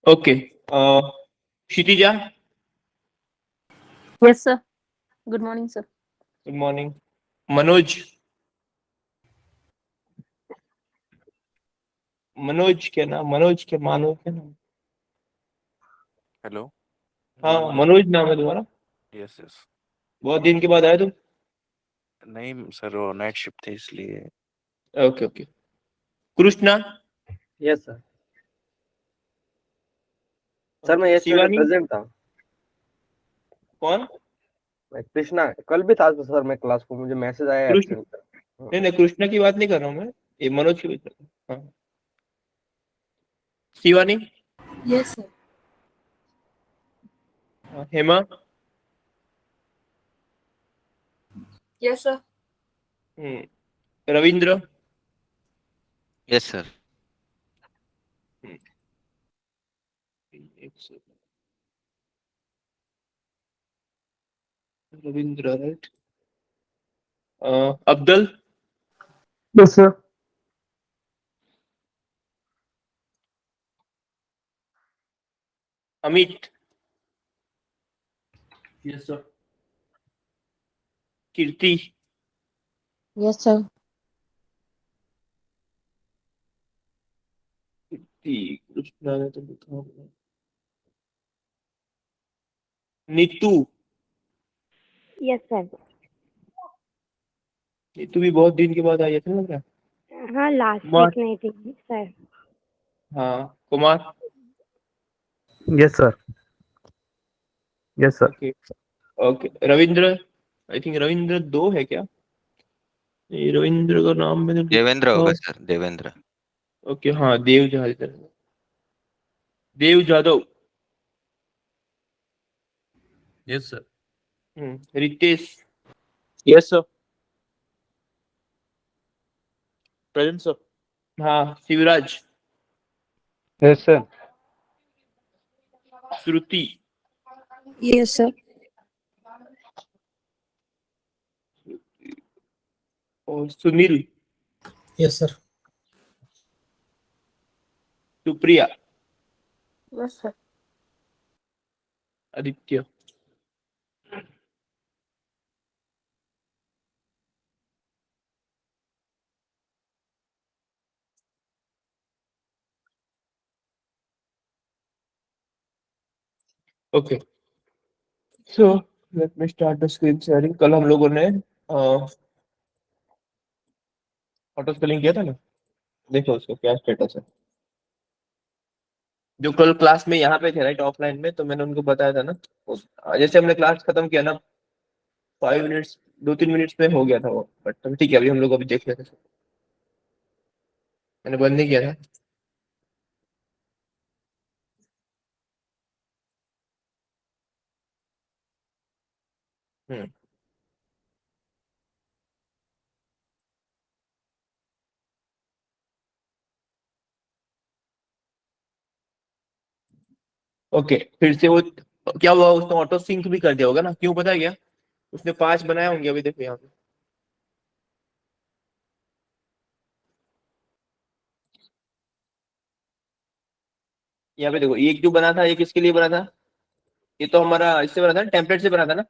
Okay. Kshitija. Yes, sir. Good morning, sir. Good morning. Manoj. Manoj क्या नाम, मनोज क्या, मानव क्या नाम? हेलो। हाँ मनोज नाम है तुम्हारा? Yes yes. बहुत दिन के बाद आए तुम। नहीं सर, वो नाइट शिफ्ट थे इसलिए। Okay okay. Krishna. Yes sir. Sir मैं यस्टरडे शिवानी। प्रेजेंट था। कौन? मैं कृष्णा कल भी था सर, मैं क्लास को मुझे मैसेज आया कृष्ण। एब्सेंट। नहीं नहीं, कृष्णा की बात नहीं कर रहा हूँ मैं, ये मनोज की बात कर रहा हूँ। हाँ। Shivani. Yes, sir. Hema. Yes, sir. Ravindra. Yes sir. एक second. Ravindra right. Abdul. Yes, sir. Amit. Yes sir. Kirti. Yes, sir. Kirti Krishna ने तो लिखा होगा। नीतू। Yes sir. नीतू भी बहुत दिन के बाद आई है, ऐसा लग रहा है। हाँ लास्ट कुमार। वीक नहीं थी सर। हाँ Kumar. Yes, sir. Yes, sir. Okay okay. Ravindra. I think Ravindra दो है क्या? ये रविंद्र का नाम मैंने देवेंद्र लिखा। होगा सर, देवेंद्र। ओके हाँ, Dev Jadhav. Dev Jadhav. Yes sir. Ritesh. Yes sir. Present sir. हाँ Shivraj. Yes, sir. Shruti. Yes, sir. और Sunil. Yes sir. Supriya. Yes, sir. Aditya. Okay so let me start the screen sharing. कल हम लोगों ने ऑटो स्पेलिंग किया था ना, देखो उसका क्या स्टेटस है। जो कल क्लास में यहाँ पे थे राइट, ऑफलाइन में, तो मैंने उनको बताया था ना, जैसे हमने क्लास खत्म किया ना 5 मिनट्स, 2-3 मिनट्स में हो गया था वो, बट ठीक है अभी हम लोग अभी देख लेते हैं। मैंने बंद नहीं किया था। हम्म ओके फिर से वो क्या हुआ, उसने ऑटो सिंक भी कर दिया होगा ना, क्यों पता है क्या? उसने 5 बनाए होंगे, अभी देखो यहाँ पे। यहाँ पे देखो, ये क्यों बना था, ये किसके लिए बना था? ये तो हमारा इससे बना था ना, टेम्पलेट से बना था ना।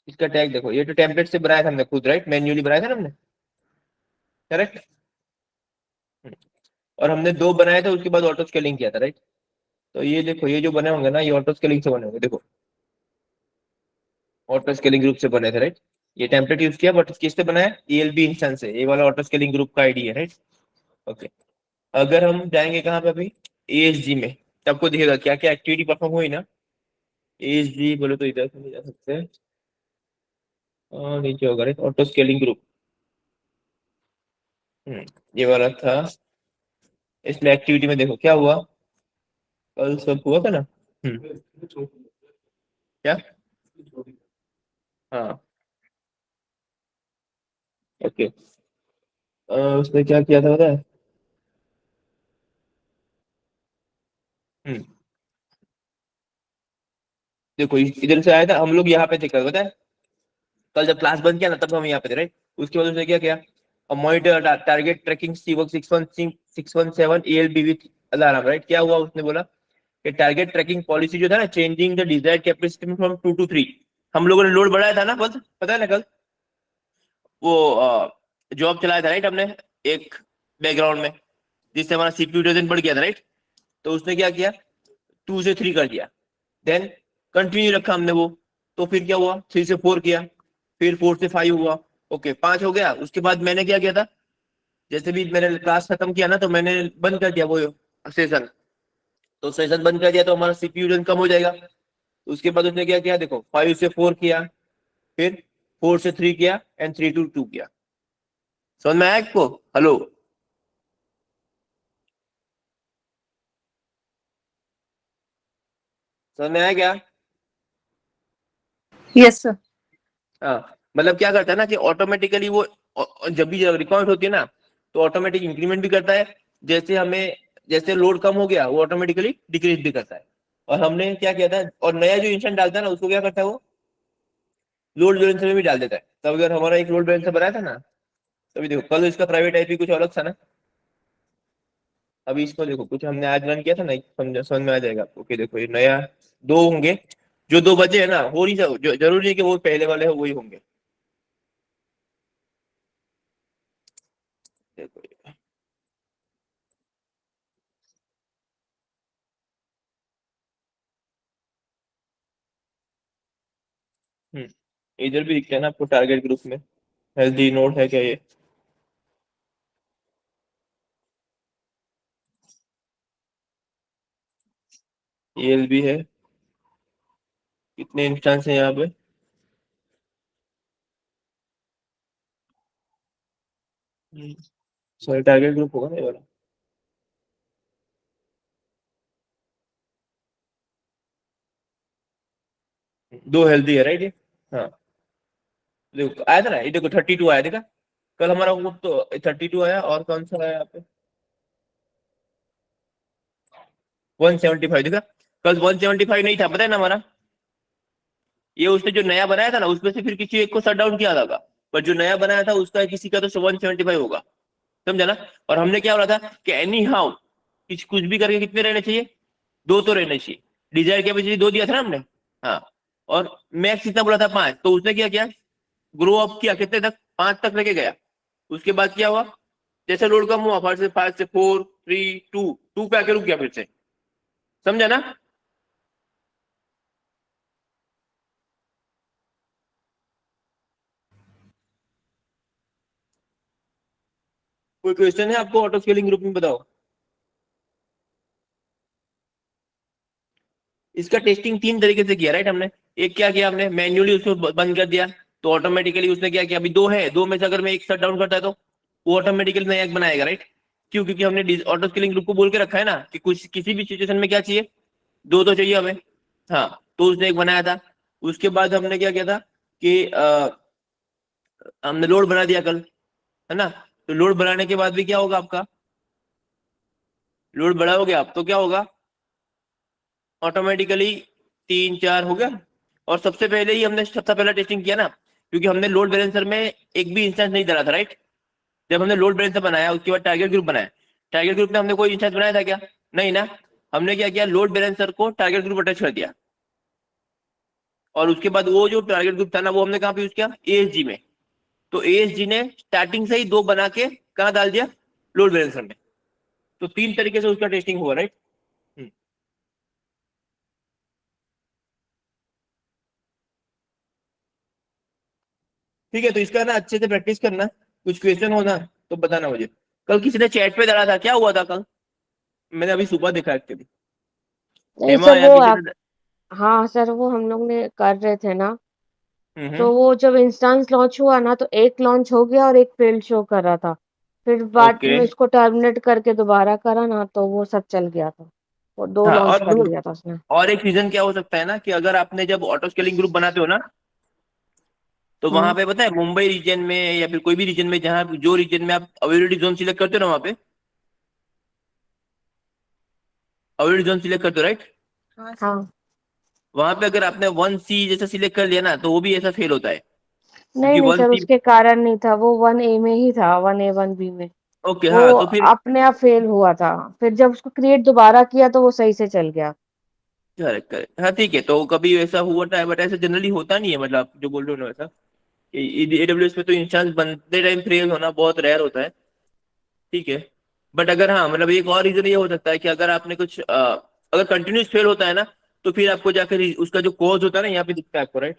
इसका टैग देखो, ये तो टेम्पलेट से बनाया था हमने खुद राइट, मैन्युअली बनाया था ना हमने, करेक्ट। और हमने 2 बनाए थे, उसके बाद ऑटो स्केलिंग किया था राइट। तो ये देखो, ये जो बने होंगे ना, ये ऑटो स्केलिंग से बने होंगे, देखो ऑटो स्केलिंग ग्रुप से बने थे राइट। ये टेम्पलेट यूज किया, बट किससे बनाया? ELB इंस्टेंस से, ये वाला ऑटो स्केलिंग ग्रुप का आईडी है राइट। ओके, अगर हम जाएंगे कहाँ पे अभी, ASG में, तब आपको दिखेगा क्या क्या एक्टिविटी परफॉर्म हुई ना। ASG बोले तो इधर से नहीं जा सकते, नीचे होगा राइट, ऑटो स्केलिंग ग्रुप। ये वाला था। इसमें एक्टिविटी में देखो क्या हुआ, कल सब हुआ था ना। क्या? हाँ ओके। उसने क्या किया था पता है? हम्म देखो इधर से आया था, हम लोग यहाँ पे थे कल, पता है? कल जब क्लास बंद किया ना, तब हम यहाँ पे थे राइट। उसके बाद उसने क्या किया, मॉनिटर टारगेट ट्रैकिंग सीवर्क 617 ELB विथ अलार्म, राइट? क्या हुआ? उसने बोला कि टारगेट ट्रैकिंग पॉलिसी जो था ना, changing the desired capacity from 2 to 3, हम लोगों ने लोड बढ़ाया था ना, पता है ना कल वो जॉब चलाया था, राइट? हमने एक बैकग्राउंड में, जिससे हमारा सीपीयू यूटिलाइजेशन बढ़ गया था, राइट? तो उसने क्या किया, 2 से 3 कर दिया, देन कंटिन्यू रखा हमने वो, तो फिर क्या हुआ, 3 से 4 किया, फिर 4 से 5 हुआ, ओके 5 हो गया। उसके बाद मैंने क्या किया था, जैसे भी मैंने क्लास खत्म किया ना, तो मैंने बंद कर दिया वो सेशन, तो सेशन बंद कर दिया तो हमारा सीपीयू यूटिलाइजेशन कम हो जाएगा। उसके बाद उसने क्या किया, देखो 5 से 4 किया, फिर 4 से 3 किया, एंड 3 to 2 किया। समझ में आया आपको? हेलो, समझ में आया क्या? Yes, sir. हाँ, मतलब क्या करता है ना कि ऑटोमेटिकली वो जब भी रिक्वायरमेंट होती है ना, तो ऑटोमेटिक इंक्रीमेंट भी करता है, जैसे लोड कम हो गया वो ऑटोमेटिकली डिक्रीज भी करता है। और हमने क्या किया था, और नया जो इंस्टेंट डालता है ना, उसको क्या करता है, वो लोड बैलेंसर में भी डाल देता है। तब अगर हमारा एक लोड बैलेंसर बनाया था ना, तभी देखो कल इसका प्राइवेट आईपी कुछ अलग था ना, अभी इसको देखो कुछ हमने आज रन किया था ना, समझ में आ जाएगा आपको कि देखो ये नया 2 होंगे, जो 2 बचे है ना, हो नहीं जरूरी है कि वो पहले वाले हो वही होंगे। देखो इधर भी दिखता है ना आपको टारगेट ग्रुप में, हेल्दी नोड है क्या ये? ELB है, कितने इंस्टेंस है यहाँ पे? सॉरी, टारगेट ग्रुप होगा ना ये वाला। दो हेल्दी है, राइट? ये हाँ, देखो आया था ना, ये देखो 32 आया, देखा कल हमारा ग्रुप तो 32 आया, और कौन सा आया यहाँ पे 175, देखा कल 175 नहीं था, पता है ना हमारा, ये उसने जो नया बनाया था ना, उसमें से फिर किसी एक को शट डाउन किया था, पर जो नया बनाया था उसका किसी का तो 175 होगा, समझा ना? और हमने क्या बोला था कि एनी हाउ कुछ भी करके कितने रहने चाहिए, 2 तो रहने चाहिए, डिजायर कैपेसिटी 2 दिया था ना हमने, हाँ, और मैक्स कितना बोला था 5, तो उसने क्या किया, ग्रो अप किया, कितने तक, 5 तक लेके गया। उसके बाद क्या हुआ, जैसे लोड कम हुआ 5 से 4 3 2 पे आके रुक गया फिर से, समझा ना? कोई क्वेश्चन है आपको ऑटो स्केलिंग ग्रुप में, बताओ। इसका टेस्टिंग 3 तरीके से किया, राइट? हमने एक क्या किया, हमने मैन्युअली उसको बंद कर दिया, तो ऑटोमेटिकली उसने क्या किया, अभी 2 है, 2 में से अगर मैं एक शट डाउन करता है तो वो ऑटोमेटिकली नया एक बनाएगा, राइट? क्यों? क्योंकि हमने ऑटो स्केलिंग ग्रुप को बोल के रखा है ना कि कुछ किसी भी सिचुएशन में क्या चाहिए, 2 तो चाहिए हमें, हाँ, तो उसने एक बनाया था। उसके बाद हमने क्या किया था कि हमने लोड बना दिया कल, है ना? तो लोड बनाने के बाद भी क्या होगा आपका, लोड बढ़ाओगे आप तो क्या होगा, ऑटोमेटिकली 3 4 हो गया। और सबसे पहले ही हमने सबसे पहला टेस्टिंग किया ना, क्योंकि हमने लोड बैलेंसर में एक भी इंस्टेंस नहीं डाला था, राइट? जब हमने लोड बैलेंसर बनाया उसके बाद टारगेट ग्रुप बनाया, टारगेट ग्रुप में हमने कोई इंस्टेंस बनाया था क्या? नहीं ना। हमने क्या किया, लोड बैलेंसर को टारगेट ग्रुप अटैच कर दिया, और उसके बाद वो जो टारगेट ग्रुप था ना, वो हमने कहाँ पे यूज किया, ASG में। तो ASG ने स्टार्टिंग से ही 2 बना के कहाँ डाल दिया, लोड बैलेंसर में। तो 3 तरीके से उसका टेस्टिंग हुआ, राइट? ठीक है, तो इसका ना अच्छे से प्रैक्टिस करना, कुछ क्वेश्चन होना तो बताना मुझे। कल किसी ने चैट पे डाला था, क्या हुआ था कल, मैंने अभी सुबह देखा एक्चुअली। नहीं हेमा सर, या वो किसी आप, ने, हाँ सर, वो हम लोग ने कर रहे थे ना, हम्म, तो वो जब इंस्टेंस लॉन्च हुआ ना, तो एक लॉन्च हो गया और एक फेल्ड शो कर रहा था। फिर बाद ओके, में उसको टर्मिनेट करके दोबारा करा ना, तो वो सब चल गया था। वो 2 हाँ, लॉन्च और कर लिया था उसने। और एक रीजन क्या हो सकता है ना, कि अगर आपने जब ऑटो स्केलिंग ग्रुप बनाते हो ना, तो वहां हम्म। पे पता है मुंबई रीजन में या फिर कोई भी रीजन में, जहां जो रीजन में आप अवेलेबिलिटी जोन सिलेक्ट करते हो ना, वहां पे अवेलेबिलिटी जोन सिलेक्ट करते हो, राइट? हाँ। वहां पे अगर आपने 1C जैसा सिलेक्ट कर लिया ना, तो वो भी ऐसा फेल होता है। नहीं नहीं वन सर, सी। उसके कारण नहीं था, वो 1A में ही था, 1A 1B में। ओके वो हाँ, तो फिर अपने आप फेल हुआ था, फिर जब उसको क्रिएट दोबारा किया तो वो सही से चल गया। करेक्ट करेक्ट, हाँ ठीक है, तो कभी ऐसा हुआ था, बट ऐसा जनरली होता नहीं है, मतलब आप जो बोल रहे हो ना वैसा। AWS में तो इंस्टेंस बनते टाइम फेल होना बहुत रेयर होता है, ठीक है। बट अगर हाँ, मतलब एक और रीजन ये हो सकता है कि अगर आपने कुछ अगर कंटिन्यूस फेल होता है ना, तो फिर आपको जाकर उसका जो कॉज होता है ना, यहाँ पे दिखता है आपको, राइट।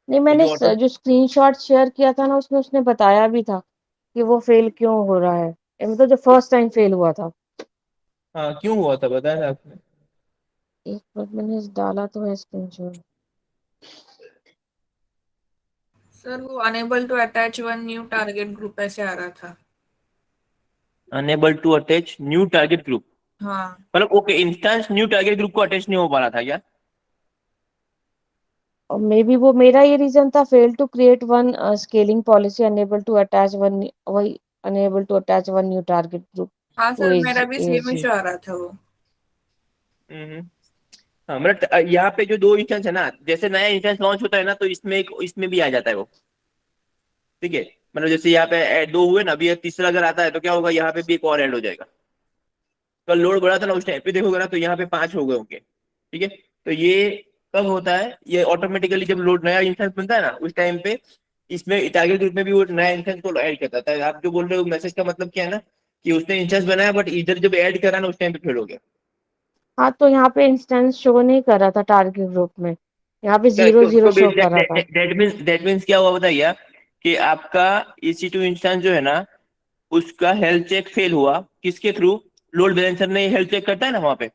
नहीं, ये मैंने जो ऑटो, जो स्क्रीनशॉट शेयर किया था ना, उसमें उसने बताया भी था कि वो फेल क्यों हो रहा है, मतलब जो फर्स्ट टाइम फेल हुआ था। हाँ क्यों हुआ था बताया था आपने? एक मिनट, मैंने डाला तो है स्क्रीनशॉट। सर वो unable to attach one new target group ऐसे आ रहा था। Unable to attach new target group, हाँ। मतलब okay, instance new target group को अटैच नहीं हो पा रहा था क्या? और मे बी वो मेरा ये रीजन था, fail to create one scaling policy, unable to attach one, वही unable to attach one new target group हाँ टू सर, मेरा भी सेम ASG। इशू आ रहा था वो। हम्म। हाँ मतलब यहाँ पे जो दो इंस्टेंस है ना, जैसे नया इंस्टेंस लॉन्च होता है ना, तो इसमें एक इसमें भी आ जाता है वो, ठीक है। मतलब जैसे यहाँ पे दो हुए ना, अभी ये तीसरा अगर आता है तो क्या होगा, यहाँ पे भी एक और ऐड हो जाएगा। कल लोड बढ़ा था ना, उस टाइम पे देखोगे ना, तो यहाँ पे 5 हो गए होंगे, ठीक है। तो ये कब होता है, ये ऑटोमेटिकली जब लोड नया इंस्टेंस बनता है ना, उस टाइम पे इसमें टारगेट ग्रुप में भी वो नया इंस्टेंस को ऐड कर देता है। आप जो बोल रहे हो मैसेज का मतलब क्या है ना, कि उसने इंस्टेंस बनाया बट इधर जब ऐड करा ना, उस टाइम पे फेल हो गया। हाँ, तो यहाँ पे इंस्टेंस शो नहीं कर रहा था टारगेट ग्रुप में, यहाँ पे करेक्ट, 0 0 तो शो कर रहा था। दैट मीन्स क्या हुआ बताइए, कि आपका EC2 इंस्टेंस जो है ना, उसका हेल्थ चेक फेल हुआ, किसके थ्रू? लोड बैलेंसर ने हेल्थ चेक करता है ना वहां पे,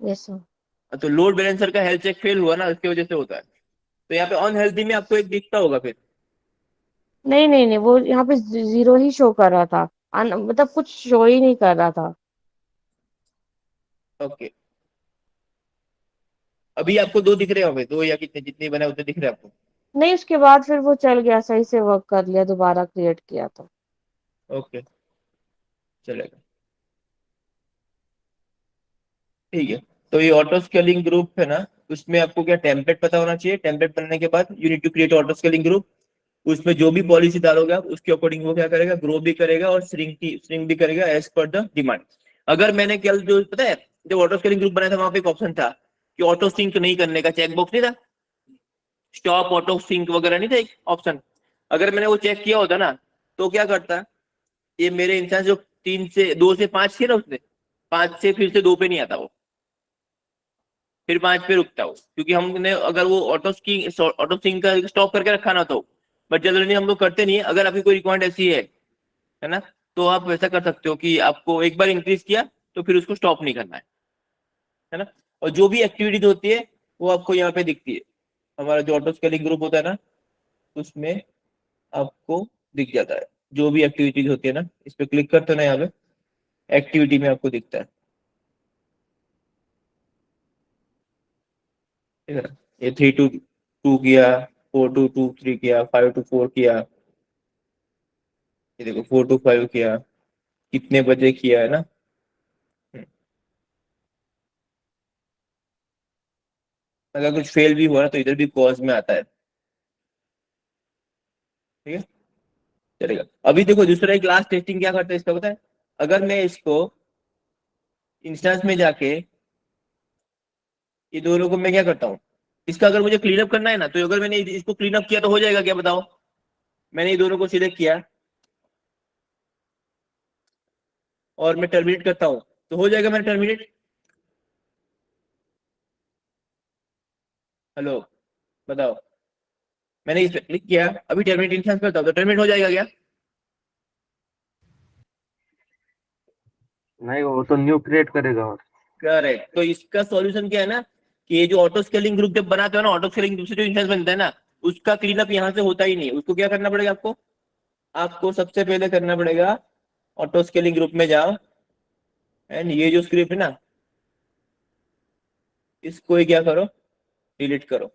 यस सर। तो लोड बैलेंसर का हेल्थ चेक फेल हुआ ना, उसकी वजह से होता है। तो यहाँ पे अनहेल्थी में आपको एक दिखता होगा फिर। नहीं नहीं नहीं, वो यहाँ पे 0 ही शो कर रहा था, मतलब कुछ शो ही नहीं कर रहा था। ओके, अभी आपको दो दिख रहे होंगे, दो या कितने, जितने बने उतने दिख रहे हैं आपको? नहीं, उसके बाद फिर वो चल गया, सही से वर्क कर लिया, दोबारा क्रिएट किया तो। ओके, चलेगा, ठीक है। तो ये ऑटो स्केलिंग ग्रुप है ना, उसमें आपको क्या टेम्पलेट पता होना चाहिए। टेम्पलेट बनने के बाद you need to create auto scaling group. उसमें जो भी पॉलिसी डालोगे आप, उसके अकॉर्डिंग वो क्या करेगा, ग्रो भी करेगा और श्रिंक भी करेगा एज पर द डिमांड। अगर मैंने कल जो पता है, जब ऑटो स्केलिंग ग्रुप बनाया था, वहां पे एक ऑप्शन था कि ऑटो सिंक नहीं करने का, चेक बॉक्स नहीं था, स्टॉप ऑटो सिंक वगैरह नहीं था एक ऑप्शन। अगर मैंने वो चेक किया होता ना, तो क्या करता, ये मेरे इंसान जो 2 से 5 थे ना, उसने 5 से फिर से 2 पे नहीं आता वो, फिर 5 पे रुकता हो, क्योंकि हमने अगर वो ऑटो सिंक का स्टॉप करके रखा ना, तो बट जनरली हम लोग करते नहीं है। अगर आपकी कोई रिक्वायरमेंट ऐसी है ना, तो आप वैसा कर सकते हो कि आपको एक बार इंक्रीज किया तो फिर उसको स्टॉप नहीं करना है ना। और जो भी एक्टिविटीज होती है वो आपको यहाँ पे दिखती है। हमारा जो ऑटो स्केलिंग ग्रुप होता है ना, उसमें आपको दिख जाता है जो भी एक्टिविटीज होती है ना, इस पे क्लिक करते हो ना, यहाँ पे एक्टिविटी में आपको दिखता है, ठीक है ना। ये 3 to 2 किया, 4 to 2 3 किया, 5 to 4 किया, ये देखो 4 to 5 किया, कितने बजे किया है ना। हम्म, अगर कुछ फेल भी हुआ ना, तो इधर भी कॉज में आता है, ठीक है, चलेगा। अभी देखो दूसरा एक लास्ट टेस्टिंग क्या करता है इसका पता है। अगर मैं इसको इंस्टेंस में जाके, ये दोनों को मैं क्या करता हूँ, इसका अगर मुझे क्लीन अप करना है ना, तो अगर मैंने इसको क्लीन अप किया तो हो जाएगा क्या बताओ। मैंने ये दोनों को सिलेक्ट किया और मैं टर्मिनेट करता हूँ, तो हो जाएगा मेरा टर्मिनेट। हेलो, बताओ, मैंने इस पे क्लिक किया, अभी टर्मिनेट इंस्टेंस करता हूँ, तो टर्मिनेट हो जाएगा क्या? नहीं, वो तो न्यू क्रिएट करेगा। और करेक्ट, तो इसका सॉल्यूशन क्या है ना, कि ये जो ऑटो स्केलिंग ग्रुप जब बनाते हो ना, ऑटो स्केलिंग ग्रुप से जो इंस्टेंस बनता है ना, उसका क्लीन अप यहाँ से होता ही नहीं। उसको क्या करना पड़ेगा आपको, आपको सबसे पहले करना पड़ेगा, ऑटो स्केलिंग ग्रुप में जाओ, एंड ये जो स्क्रिप्ट है ना, इसको ही क्या करो, डिलीट करो,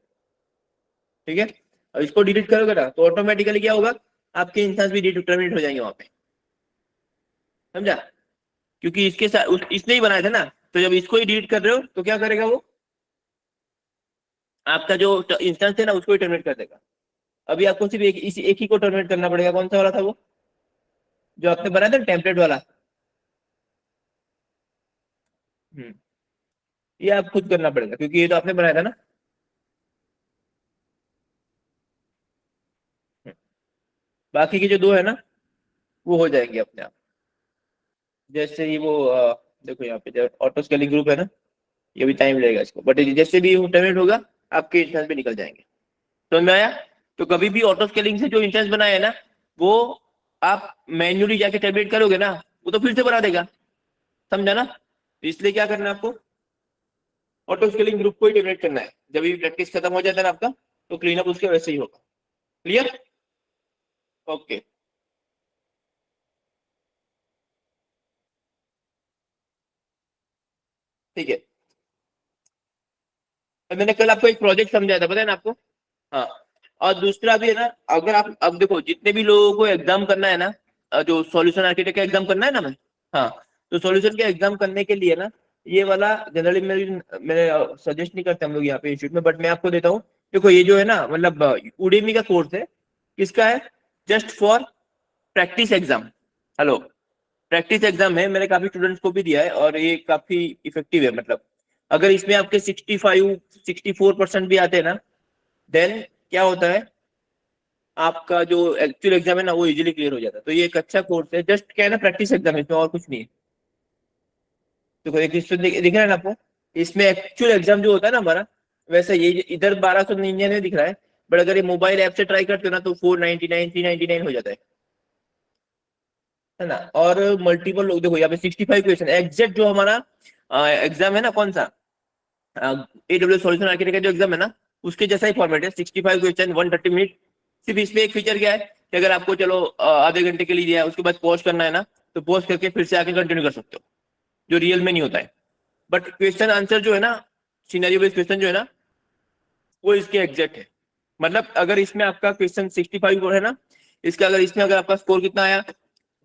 ठीक है। अब इसको डिलीट करोगे ना, तो ऑटोमेटिकली क्या होगा, आपके इंस्टेंस भी टर्मिनेट हो जाएंगे वहां पे, समझा। क्योंकि इसके साथ इसने ही बनाया था ना, तो जब इसको ही डिलीट कर रहे हो तो क्या करेगा वो, आपका जो इंस्टेंस है ना, उसको ही टर्मिनेट कर देगा। अभी आपको सिर्फ एक ही को टर्मिनेट करना पड़ेगा। कौन सा वाला था वो जो आपने बनाया था टेम्पलेट वाला? ये आप खुद करना पड़ेगा क्योंकि ये तो आपने बनाया था ना। बाकी के जो दो है ना वो हो जाएंगे अपने आप। जैसे ही वो देखो यहाँ पे जो ऑटो स्केलिंग ग्रुप है ना, ये भी टाइम लगेगा इसको, बट जैसे भी टर्मिनेट होगा आपके इंस्टेंस भी निकल जाएंगे। समझ में आया? तो कभी भी ऑटो स्केलिंग से जो इंस्टेंस बनाए है ना वो आप मैन्युअली जाके टर्मिनेट करोगे ना वो तो फिर से बना देगा। समझा ना? तो इसलिए क्या करना है आपको, ऑटो स्केलिंग ग्रुप को ही टर्मिनेट करना है। जब भी प्रैक्टिस खत्म हो जाता है ना आपका तो क्लीन अप उसके वैसे ही होगा। क्लियर? ओके। ठीक है, तो मैंने कल आपको एक प्रोजेक्ट समझाया था, पता है ना आपको? हाँ, और दूसरा भी है ना, अगर आप अब देखो जितने भी लोगों को एग्जाम करना है ना, जो सॉल्यूशन आर्किटेक्ट का एग्जाम करना है ना मैं, हाँ, तो सॉल्यूशन के एग्जाम करने के लिए ना ये वाला जनरली मेरे सजेस्ट नहीं करते हम लोग यहाँ पे इंस्टीट्यूट में, बट मैं आपको देता हूँ। देखो ये जो है ना मतलब उडेमी का कोर्स है, किसका है? Just for practice exam. Hello, practice exam है, मैंने काफी स्टूडेंट्स को भी दिया है और ये काफी इफेक्टिव है। मतलब अगर इसमें आपके 65-64% भी आते हैं ना, देन क्या होता है आपका जो एक्चुअल एग्जाम है ना वो इजीली क्लियर हो जाता है। तो ये एक अच्छा कोर्स है, जस्ट क्या है ना प्रैक्टिस एग्जाम है, इसमें और कुछ नहीं है। देखो एक इसमें दिख रहा है ना आपको, इसमें एक्चुअल एग्जाम जो होता है ना हमारा, वैसे ये इधर 1299 दिख रहा है, बट अगर ये मोबाइल ऐप से ट्राई करते हो ना तो 499 399 हो जाता है ना। और मल्टीपल लोग देखो यहाँ पे 65 क्वेश्चन एग्जैक्ट जो हमारा एग्जाम है ना, कौन सा AWS सॉल्यूशन आर्किटेक्ट का जो एग्जाम है ना उसके जैसा ही फॉर्मेट है। 65 क्वेश्चन 130 मिनट। सिर्फ इसमें एक फीचर क्या है कि अगर आपको चलो आधे घंटे के लिए दिया है उसके बाद पॉज करना है ना तो पॉज करके फिर से आके कंटिन्यू कर सकते हो, जो रियल में नहीं होता है। बट क्वेश्चन आंसर जो है ना, सिनेरियो बेस्ड क्वेश्चन जो है ना वो इसके एग्जैक्ट है। मतलब अगर इसमें आपका क्वेश्चन 65 है ना, इसका अगर इसमें अगर आपका स्कोर कितना आया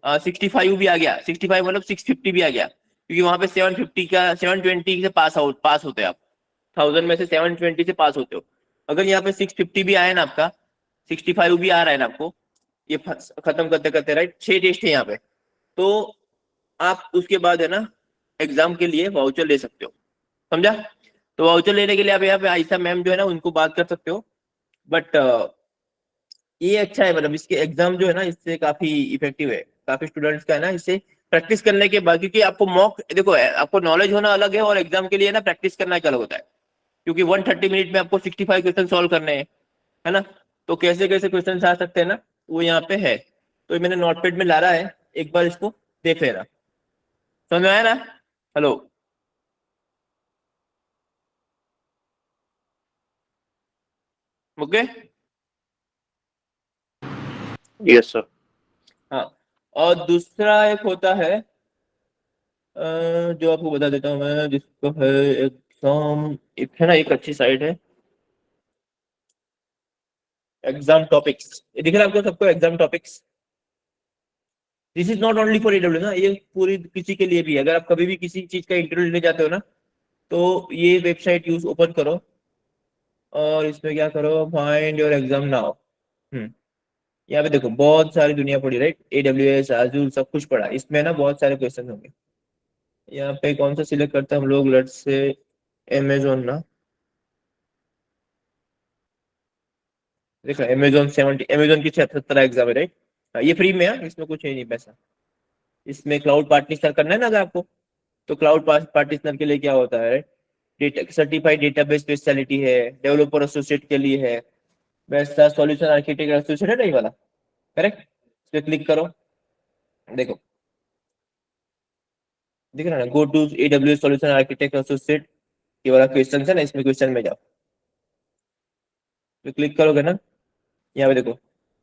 65 भी आ गया, 65 मतलब 650 भी आ गया, क्योंकि वहां पे 720 से पास होते हैं आप। 1000 में से 720 से पास होते हो। अगर यहाँ पे 650 भी आया ना आपका, 65 भी आ रहा है ना आपको, ये खत्म करते करते राइट 6 टेस्ट है यहाँ पे, तो आप उसके बाद है ना एग्जाम के लिए वाउचर ले सकते हो। समझा? तो वाउचर लेने के लिए आप यहाँ पे आयशा मैम जो है ना उनको बात कर सकते हो। बट ये अच्छा है, मतलब इसके एग्जाम जो है ना इससे काफी इफेक्टिव है, काफी स्टूडेंट्स का है ना इससे प्रैक्टिस करने के बाद, क्योंकि आपको मॉक देखो आपको नॉलेज होना अलग है और एग्जाम के लिए ना प्रैक्टिस करना एक अलग होता है। क्योंकि 130 मिनट में आपको 65 क्वेश्चन सॉल्व करने हैं, है ना, तो कैसे कैसे क्वेश्चन आ सकते हैं ना वो यहाँ पे है। तो ये मैंने नोटपैड में ला रहा है, एक बार इसको देख लेना। समझ में आया ना? Hello, okay? Yes sir. हाँ, और दूसरा एक होता है जो आपको बता देता हूँ मैं, जिसको है एग्जाम, एक है ना एक अच्छी साइट है एग्जाम टॉपिक्स। ये दिख रहा है आपको सबको exam topics? This is not only for AWS ना, ये पूरी किसी के लिए भी है। अगर आप कभी भी किसी चीज का इंटरव्यू लेने जाते हो ना तो ये वेबसाइट यूज ओपन करो और इसमें क्या करो, फाइंड योर एग्जाम नाउ। यहाँ पे देखो बहुत सारी दुनिया पड़ी राइट, AWS Azure सब कुछ पड़ा, इसमें ना बहुत सारे क्वेश्चन होंगे। यहाँ पे कौन सा सिलेक्ट करते हैं हम लोग, लेट्स से Amazon ना, देखो Amazon की 77 एग्जाम है राइट। ये फ्री में है, इसमें कुछ है नहीं पैसा। इसमें क्लाउड पार्टनर करना है ना अगर आपको, तो क्लाउड पार्टनर के लिए क्या होता है, डेटा सर्टिफाइड डेटाबेस स्पेशलिटी है, डेवलपर एसोसिएट के लिए है, वैसा सॉल्यूशन आर्किटेक्ट एसोसिएट है नहीं वाला, करेक्ट? इस पे क्लिक करो, देखो दिख रहा है ना, go to AWS solution architect associate, ये वाला क्वेश्चन है ना, इसमें क्वेश्चन में जाओ, तो क्लिक करोगे ना यहाँ पे देखो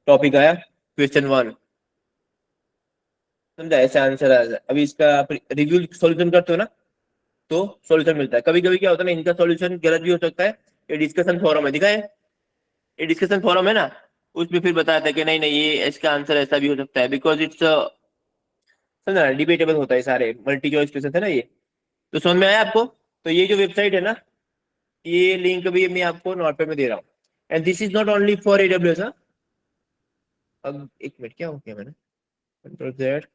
टॉपिक आया क्वेश्चन 1, समझा? ऐसा आंसर आया। अभी इसका आप रिव्यू सॉल्यूशन करते हो ना तो सॉल्यूशन मिलता है। कभी कभी क्या होता है ना, इनका सॉल्यूशन गलत भी हो सकता है। ये डिस्कशन फोरम है, दिखा है ये डिस्कशन फोरम है ना, उसमें फिर बताया था कि नहीं नहीं ये इसका आंसर ऐसा भी हो सकता है, बिकॉज इट्स समझा डिबेटेबल होता है, सारे मल्टी चॉइस क्वेश्चन है ना ये। तो समझ में आया आपको? तो ये जो वेबसाइट है ना, ये लिंक भी मैं आपको नोटपैड में दे रहा हूँ। And this is not only for AWS, अब एक मिनट, क्या हो गया मैंने, कंट्रोल जेड।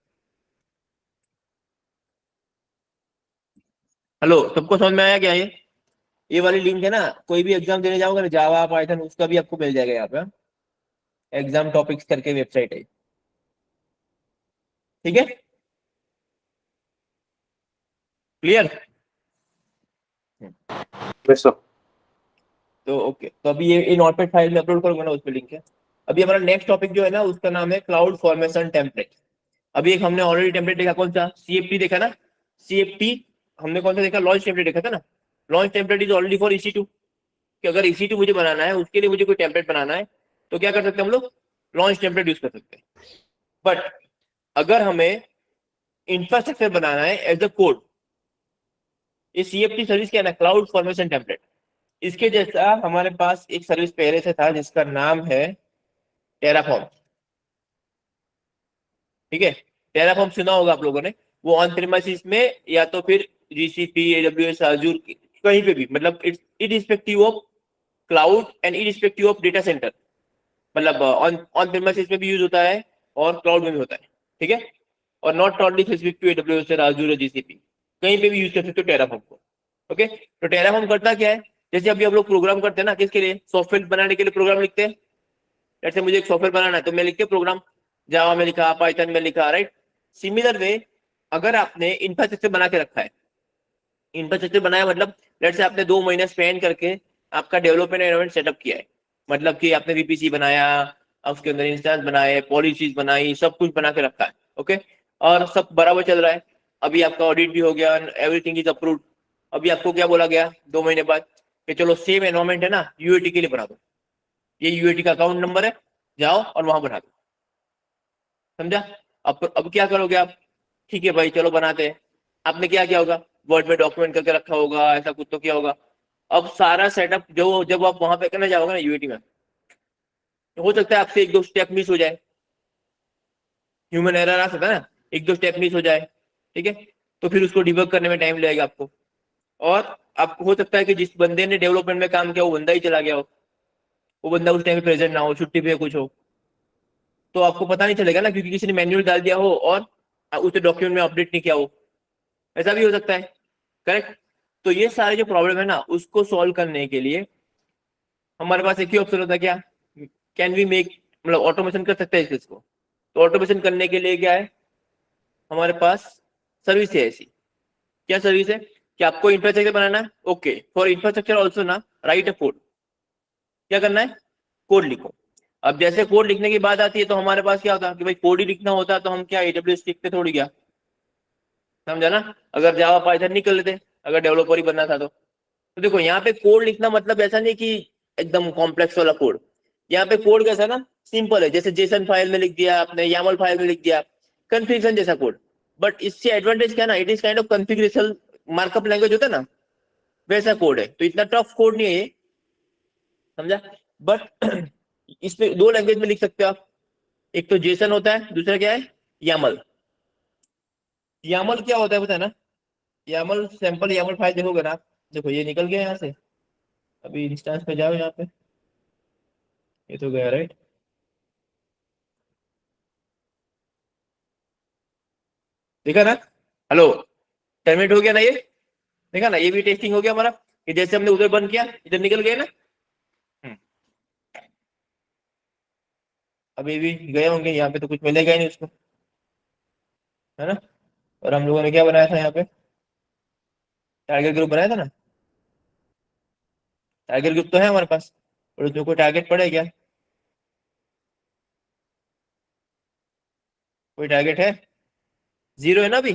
हेलो, सबको समझ में आया क्या? ये वाली लिंक है ना, कोई भी एग्जाम देने जाओगे ना, जावा पाइथन, उसका भी आपको मिल जाएगा यहाँ पे। एग्जाम टॉपिक्स करके वेबसाइट है, ठीक है, क्लियर? Yes, sir. तो ओके, तो अभी ये नोटपैड फाइल में अपलोड करूंगा ना, उसमें लिंक है। अभी हमारा नेक्स्ट टॉपिक जो है ना, उसका नाम है क्लाउड फॉर्मेशन टेम्पलेट। अभी एक हमने ऑलरेडी टेम्पलेट देखा, कौन सा? CFT देखा ना, CFT हमने कौन सा देखा? लॉन्च टेम्पलेट देखा था ना। Launch template is already for EC2, कि अगर EC2 मुझे बनाना है, उसके लिए मुझे कोई टेम्पलेट बनाना है, तो क्या कर सकते हैं हम लोग? लॉन्च टेम्पलेट यूज कर सकते हैं। बट अगर हमें इंफ्रास्ट्रक्चर बनाना है एज अ कोड, ये CFT सर्विस क्या है ना, क्लाउड फॉर्मेशन टेम्पलेट, इसके जैसा हमारे पास एक सर्विस पहले से था जिसका नाम है टेराफॉर्म। ठीक है, टेराफॉर्म सुना होगा आप लोगों ने। वो ऑन प्रीमाइसिस में या तो फिर GCP, AWS, Azure, कहीं पे भी, मतलब it's irrespective of cloud and irrespective of data centre, मतलब ऑन प्रीमाइसिस में भी यूज होता है और क्लाउड में भी होता है, ठीक है। और not only specific to AWS और Azure और GCP, कहीं पे भी यूज कर सकते हो टेराफॉर्म को। ओके, तो टेराफॉर्म करता क्या है? जैसे अभी हम लोग प्रोग्राम करते हैं ना, किसके लिए? सॉफ्टवेयर बनाने के लिए प्रोग्राम लिखते हैं। जैसे मुझे एक सॉफ्टवेयर बनाना है तो मैं लिखते प्रोग्राम, जावा में लिखा, पाइथन में लिखा, राइट। सिमिलर वे, अगर आपने इंफ्रास्ट्रक्चर बना के रखा है, इंफ्रास्ट्रक्चर बनाया मतलब लेट्स से आपने 2 महीने स्पेंड करके आपका डेवलपमेंट एनवायरनमेंट सेटअप किया है, मतलब कि आपने VPC बनाया, उसके अंदर इंस्टेंस बनाए, पॉलिसीज बनाई, सब कुछ बना के रखा है, ओके, और सब बराबर चल रहा है। अभी आपका ऑडिट भी हो गया, एवरीथिंग इज अप्रूव्ड। अभी आपको क्या बोला गया 2 महीने बाद कि चलो सेम एनवायरनमेंट है ना, UAT के लिए बना दो, ये UAT का अकाउंट नंबर है, जाओ और वहां बना दो। समझा? अब क्या करोगे आप? ठीक है भाई, चलो बनाते हैं। आपने क्या किया होगा? वर्ड में डॉक्यूमेंट करके रखा होगा, ऐसा कुछ तो किया होगा। अब सारा सेटअप जो जब आप वहां पे करने जाओगे ना UAT में, तो हो सकता है आपसे 1-2 स्टेप मिस हो जाए, ह्यूमन एरर आ सकता है ना, 1-2 स्टेप मिस हो जाए, ठीक है, तो फिर उसको डिबग करने में टाइम लगेगा आपको। और आपको हो सकता है कि जिस बंदे ने डेवलपमेंट में काम किया वो बंदा ही चला गया हो, वो बंदा उस टाइम पे प्रेजेंट ना हो, छुट्टी पे कुछ हो, तो आपको पता नहीं चलेगा ना, क्योंकि किसी ने मैन्युअल डाल दिया हो और उसे डॉक्यूमेंट में अपडेट नहीं किया हो, ऐसा भी हो सकता है, करेक्ट। तो ये सारे जो प्रॉब्लम है ना, उसको सॉल्व करने के लिए हमारे पास एक ही ऑप्शन होता है, क्या? कैन वी मेक, मतलब ऑटोमेशन कर सकते हैं इसको। तो ऑटोमेशन करने के लिए क्या है हमारे पास? सर्विस है ऐसी। क्या सर्विस है? कि आपको इंफ्रास्ट्रक्चर बनाना है, ओके, फॉर इंफ्रास्ट्रक्चर ऑल्सो ना, राइट अ कोड। क्या करना है? कोड लिखो। अब जैसे कोड लिखने की बात आती है तो हमारे पास क्या होता है कि भाई कोड ही लिखना होता तो हम क्या AWS लिखते थोड़ी क्या, समझा ना। अगर जावा पाइथन नहीं कर लेते, अगर डेवलपर ही बनना था तो देखो यहाँ पे कोड लिखना मतलब ऐसा नहीं कि एकदम कॉम्प्लेक्स वाला कोड। यहाँ पे कोड कैसा ना, सिंपल है, जैसे जेसन फाइल में लिख दिया आपने, YAML फाइल में लिख दिया, कन्फिग्रेशन जैसा कोड। बट इससे एडवांटेज क्या ना, it is kind of configuration markup language होता है ना, वैसा कोड है, तो इतना टफ कोड नहीं है ये, समझा। बट इसमें 2 लैंग्वेज में लिख सकते हो आप, एक तो जेसन होता है, दूसरा क्या है? YAML। YAML क्या होता है पता है ना? YAML सैंपल YAML फाइल देखोगे ना आप, देखो ये निकल गया यहाँ से, अभी इंस्टेंस पे जाओ, यहाँ पे ये तो गया, राइट। देखा ना? हेलो, टर्मिनेट हो गया ना ये, देखा ना, ये भी टेस्टिंग हो गया हमारा, कि जैसे हमने उधर बंद किया इधर निकल गया ना। अभी भी गए होंगे यहाँ पे, तो कुछ मिलेगा ही नहीं उसको, है ना। और हम लोगों ने क्या बनाया था यहाँ पे? टारगेट ग्रुप बनाया था ना, टारगेट ग्रुप तो है हमारे पास, और उसमें कोई टारगेट पड़े क्या? कोई टारगेट है? 0 है ना अभी।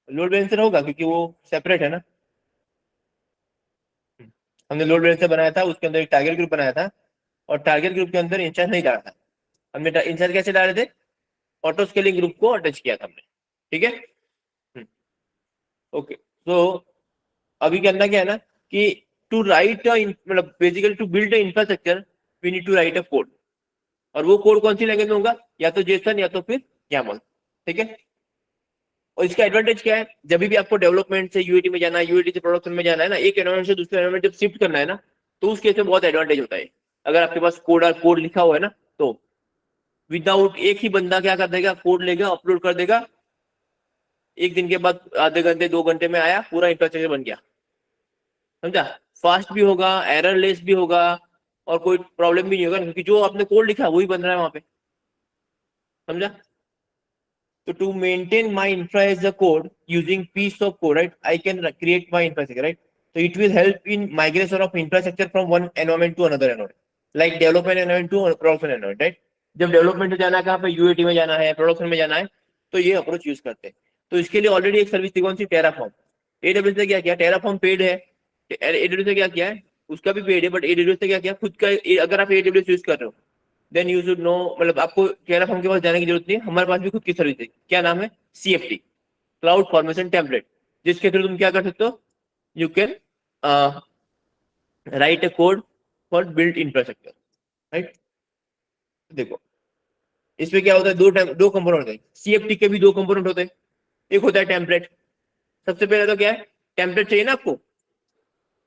लोड बैलेंसर होगा क्योंकि वो सेपरेट है ना। हमने लोड बैलेंसर बनाया था, उसके अंदर एक टारगेट ग्रुप बनाया था, और टारगेट ग्रुप के अंदर इंचार्ज नहीं डाला था हमने। इंचार्ज कैसे डाले थे? ऑटो स्केलिंग ग्रुप को अटैच किया था हमने, ठीक है। ओके, तो अभी करना क्या है ना, कि टू राइट, मतलब basically to build infrastructure we need to write a code. और वो कोड कौन सी लैंग्वेज में होगा? या तो जेसन या तो फिर YAML, ठीक है। और इसका एडवांटेज क्या है? जब भी आपको डेवलपमेंट से UAT में जाना है, UAT से प्रोडक्शन में जाना है ना, एक एनवायरनमेंट से दूसरे एनवायरनमेंट जब शिफ्ट करना है ना, तो उस केस में बहुत एडवांटेज होता है। अगर आपके पास कोड लिखा हुआ है ना, तो विदाउट एक ही बंदा क्या कर देगा, कोड लेगा, अपलोड कर देगा, एक दिन के बाद आधे घंटे 2 घंटे में आया, पूरा इंफ्रास्ट्रक्चर बन गया। समझा? फास्ट भी होगा, एरर लेस भी होगा, और कोई प्रॉब्लम भी नहीं होगा, क्योंकि जो आपने कोड लिखा वही बन रहा है वहां पे। समझा? तो to maintain my infra as a code using piece of code, right, I can create my infrastructure, right. So it will help in migration of infrastructure from one environment to another environment, like development environment to production environment, right? जब development में जाना है, कहाँ पे UAT में जाना है, production में जाना है, तो ये अप्रोच यूज करते हैं। तो इसके लिए ऑलरेडी एक सर्विस थी, कौन सी, टेराफॉर्म। एडब्ल्यूएस ने क्या किया, टेराफॉर्म पेड है, एडब्ल्यूएस ने क्या किया है, उसका भी पेड है, बट एडब्ल्यूएस ने क्या किया, खुद का, अगर आप एडब्ल्यूएस यूज कर रहे हो देन यू शुड नो, मतलब आपको टेराफॉर्म के पास जाने की जरूरत नहीं है, हमारे पास भी खुद की सर्विस है। क्या नाम है, CFT, क्लाउड फॉर्मेशन टेम्पलेट, जिसके थ्रू तुम क्या कर सकते हो, you can write a code for built infrastructure, right. देखो इसमें क्या होता है, दो कंपोनेंट होते हैं, CFT के भी 2 कंपोनेंट होते हैं। एक होता है टेम्पलेट। सबसे पहले तो क्या है, टेम्पलेट चाहिए ना आपको।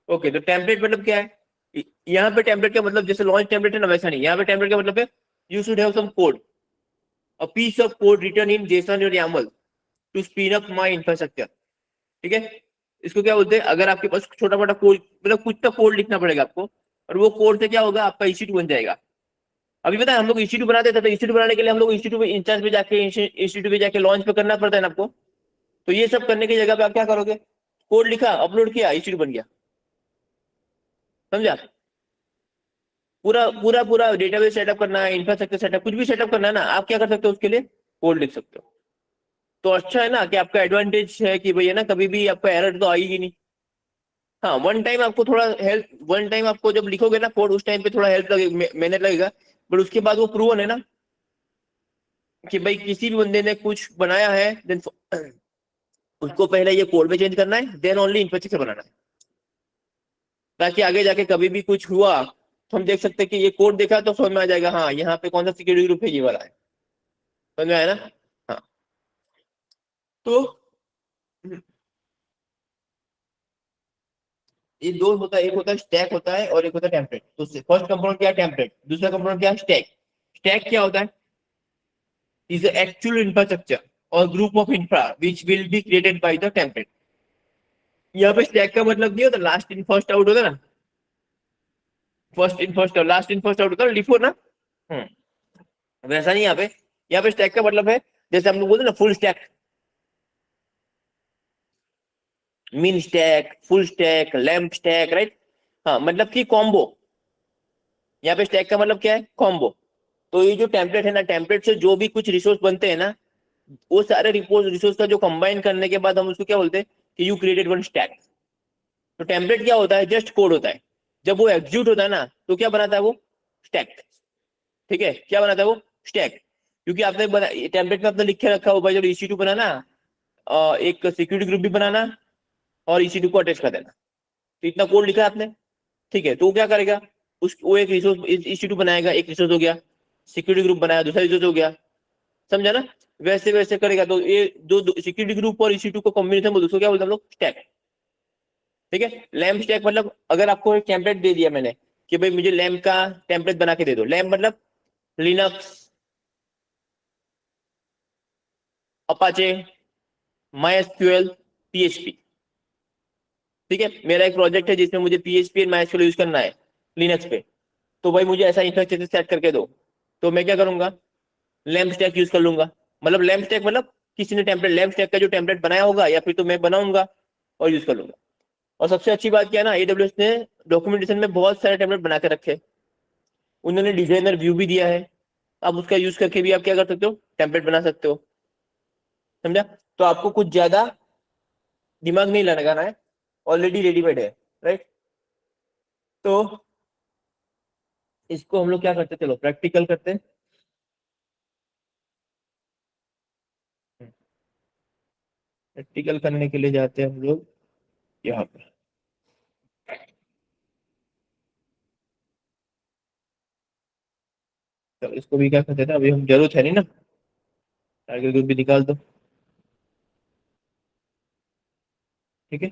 ओके, तो टेम्पलेट मतलब क्या है, यहाँ पे टेम्पलेट का मतलब जैसे लॉन्च टेम्पलेट है ना, वैसा नहीं, यहाँ पे टेम्पलेट का मतलब है you should have some code, a piece of code written in JSON और YAML to spin up my infrastructure. ठीक है, इसको क्या बोलते हैं, अगर आपके पास छोटा मोटा कोड, मतलब कुछ तो कोड लिखना पड़ेगा आपको, और वो कोड से क्या होगा, आपका EC2 बन जाएगा। अभी पता है हम लोग EC2 बनाते थे, तो EC2 बनाने के लिए हम लोग EC2 पे इंस्टेंस पे जाके, EC2 पे जाके लॉन्च पे करना पड़ता है ना आपको। तो ये सब करने की जगह पे आप क्या करोगे, कोड लिखा, अपलोड किया, EC2 बन गया। समझा? पूरा पूरा पूरा डेटाबेस सेटअप करना है, इंफ्रास्ट्रक्चर सेटअप, कुछ भी सेटअप करना है ना, आप क्या कर सकते हो, उसके लिए कोड लिख सकते हो। तो अच्छा है ना, कि आपका एडवांटेज है कि भैया ना, कभी भी आपका एरर तो आएगी नहीं। हाँ, वन टाइम आपको थोड़ा हेल्प, वन टाइम आपको जब लिखोगे ना कोड, उस टाइम पे थोड़ा हेल्प लगेगा, मेहनत लगेगा, बट उसके बाद वो प्रूवन है ना कि भाई किसी भी बंदे ने कुछ बनाया है, देन उसको पहले ये कोड में चेंज करना है, देन ओनली इंफ्रास्ट्रक्चर बनाना है, ताकि आगे जाके कभी भी कुछ हुआ तो हम देख सकते हैं कि ये कोड देखा तो समझ में आ जाएगा, हाँ यहाँ पे कौन सा सिक्योरिटी ग्रुप है, ये वाला है। समझ में आया ना? हाँ, तो ये दो होता है, एक होता है स्टैक होता है, और एक होता है टेम्पलेट। तो फर्स्ट कंपोनेंट क्या है, टेम्पलेट। दूसरा कंपोनेंट क्या है, स्टैक। स्टैक क्या होता है, इज एक्चुअल इंफ्रास्ट्रक्चर और group of infra which will be created by the template. यहाँ पे स्टैक का मतलब नहीं होता लास्ट इन फर्स्ट आउट होता है ना, first in first out, last in first out होता है, लिफो ना। वैसा नहीं यहाँ पे। यहाँ पे स्टैक का मतलब है, जैसे हम लोग बोलते हैं ना, फुल स्टैक, मिन stack, full stack, lamp stack, right. हाँ, मतलब कि कॉम्बो। यहाँ पे स्टैक का मतलब क्या है, कॉम्बो। तो ये जो टेम्पलेट है ना, टेम्पलेट से जो भी कुछ रिसोर्स बनते हैं ना, वो सारे रिसोर्स का जो कंबाइन करने के बाद हम उसको क्या बोलते हैं, कि यू क्रिएटेड वन स्टैक। तो टेम्पलेट क्या होता है, जस्ट कोड होता है। जब वो एग्जीक्यूट होता है ना, तो क्या बनाता है वो, स्टैक। ठीक है, क्या बनाता है वो, स्टैक। क्योंकि आपने टेम्पलेट में आपने लिखे रखा हो भाई, जब EC2 बनाना, एक सिक्योरिटी ग्रुप भी बनाना, और EC2 को अटैच कर देना। तो इतना कोड लिखा है आपने, ठीक है। तो वो क्या करेगा, वो एक रिसोर्स EC2 बनाएगा, एक रिसोर्स हो गया, सिक्योरिटी ग्रुप बनाया, दूसरा रिसोर्स हो गया। समझा ना? वैसे वैसे करेगा। तो ये दो सिक्योरिटी ग्रुप और EC2 को कॉम्बिनेशन बोलते हैं, उसको क्या बोलते हैं हम लोग, स्टैक। ठीक है, लैम्प स्टैक मतलब, अगर आपको एक टेम्पलेट दे दिया मैंने कि भाई मुझे लैम्प का टेम्पलेट बना के दे दो। लैम्प मतलब लिनक्स, अपाचे, MySQL, PHP। ठीक है, मेरा एक प्रोजेक्ट है जिसमें मुझे PHP और MySQL यूज करना है लिनक्स पे। तो भाई मुझे ऐसा इंफ्रास्ट्रक्चर सेट करके दो। तो मैं क्या करूंगा, लैम्प स्टैक यूज कर लूंगा। मतलब लैम्प स्टैक मतलब किसी ने टेम्पलेट, लैम्प स्टैक का जो टेम्पलेट बनाया होगा, या फिर तो मैं बनाऊंगा और यूज कर लूंगा। और सबसे अच्छी बात क्या है ना, AWS ने डॉक्यूमेंटेशन में बहुत सारे टेम्पलेट बना के रखे। उन्होंने डिजाइनर व्यू भी दिया है, आप उसका यूज करके भी आप क्या कर सकते हो, टेम्पलेट बना सकते हो। समझा? तो आपको कुछ ज्यादा दिमाग नहीं लगाना है, ऑलरेडी रेडीमेड है, राइट। तो इसको हम लोग क्या करते, चलो प्रैक्टिकल करते हैं। प्रैक्टिकल करने के लिए जाते हैं हम लोग यहाँ पे। तो इसको भी क्या करते थे, अभी हम जरूरत है नहीं ना, टारगेट ग्रुप भी निकाल दो। ठीक है,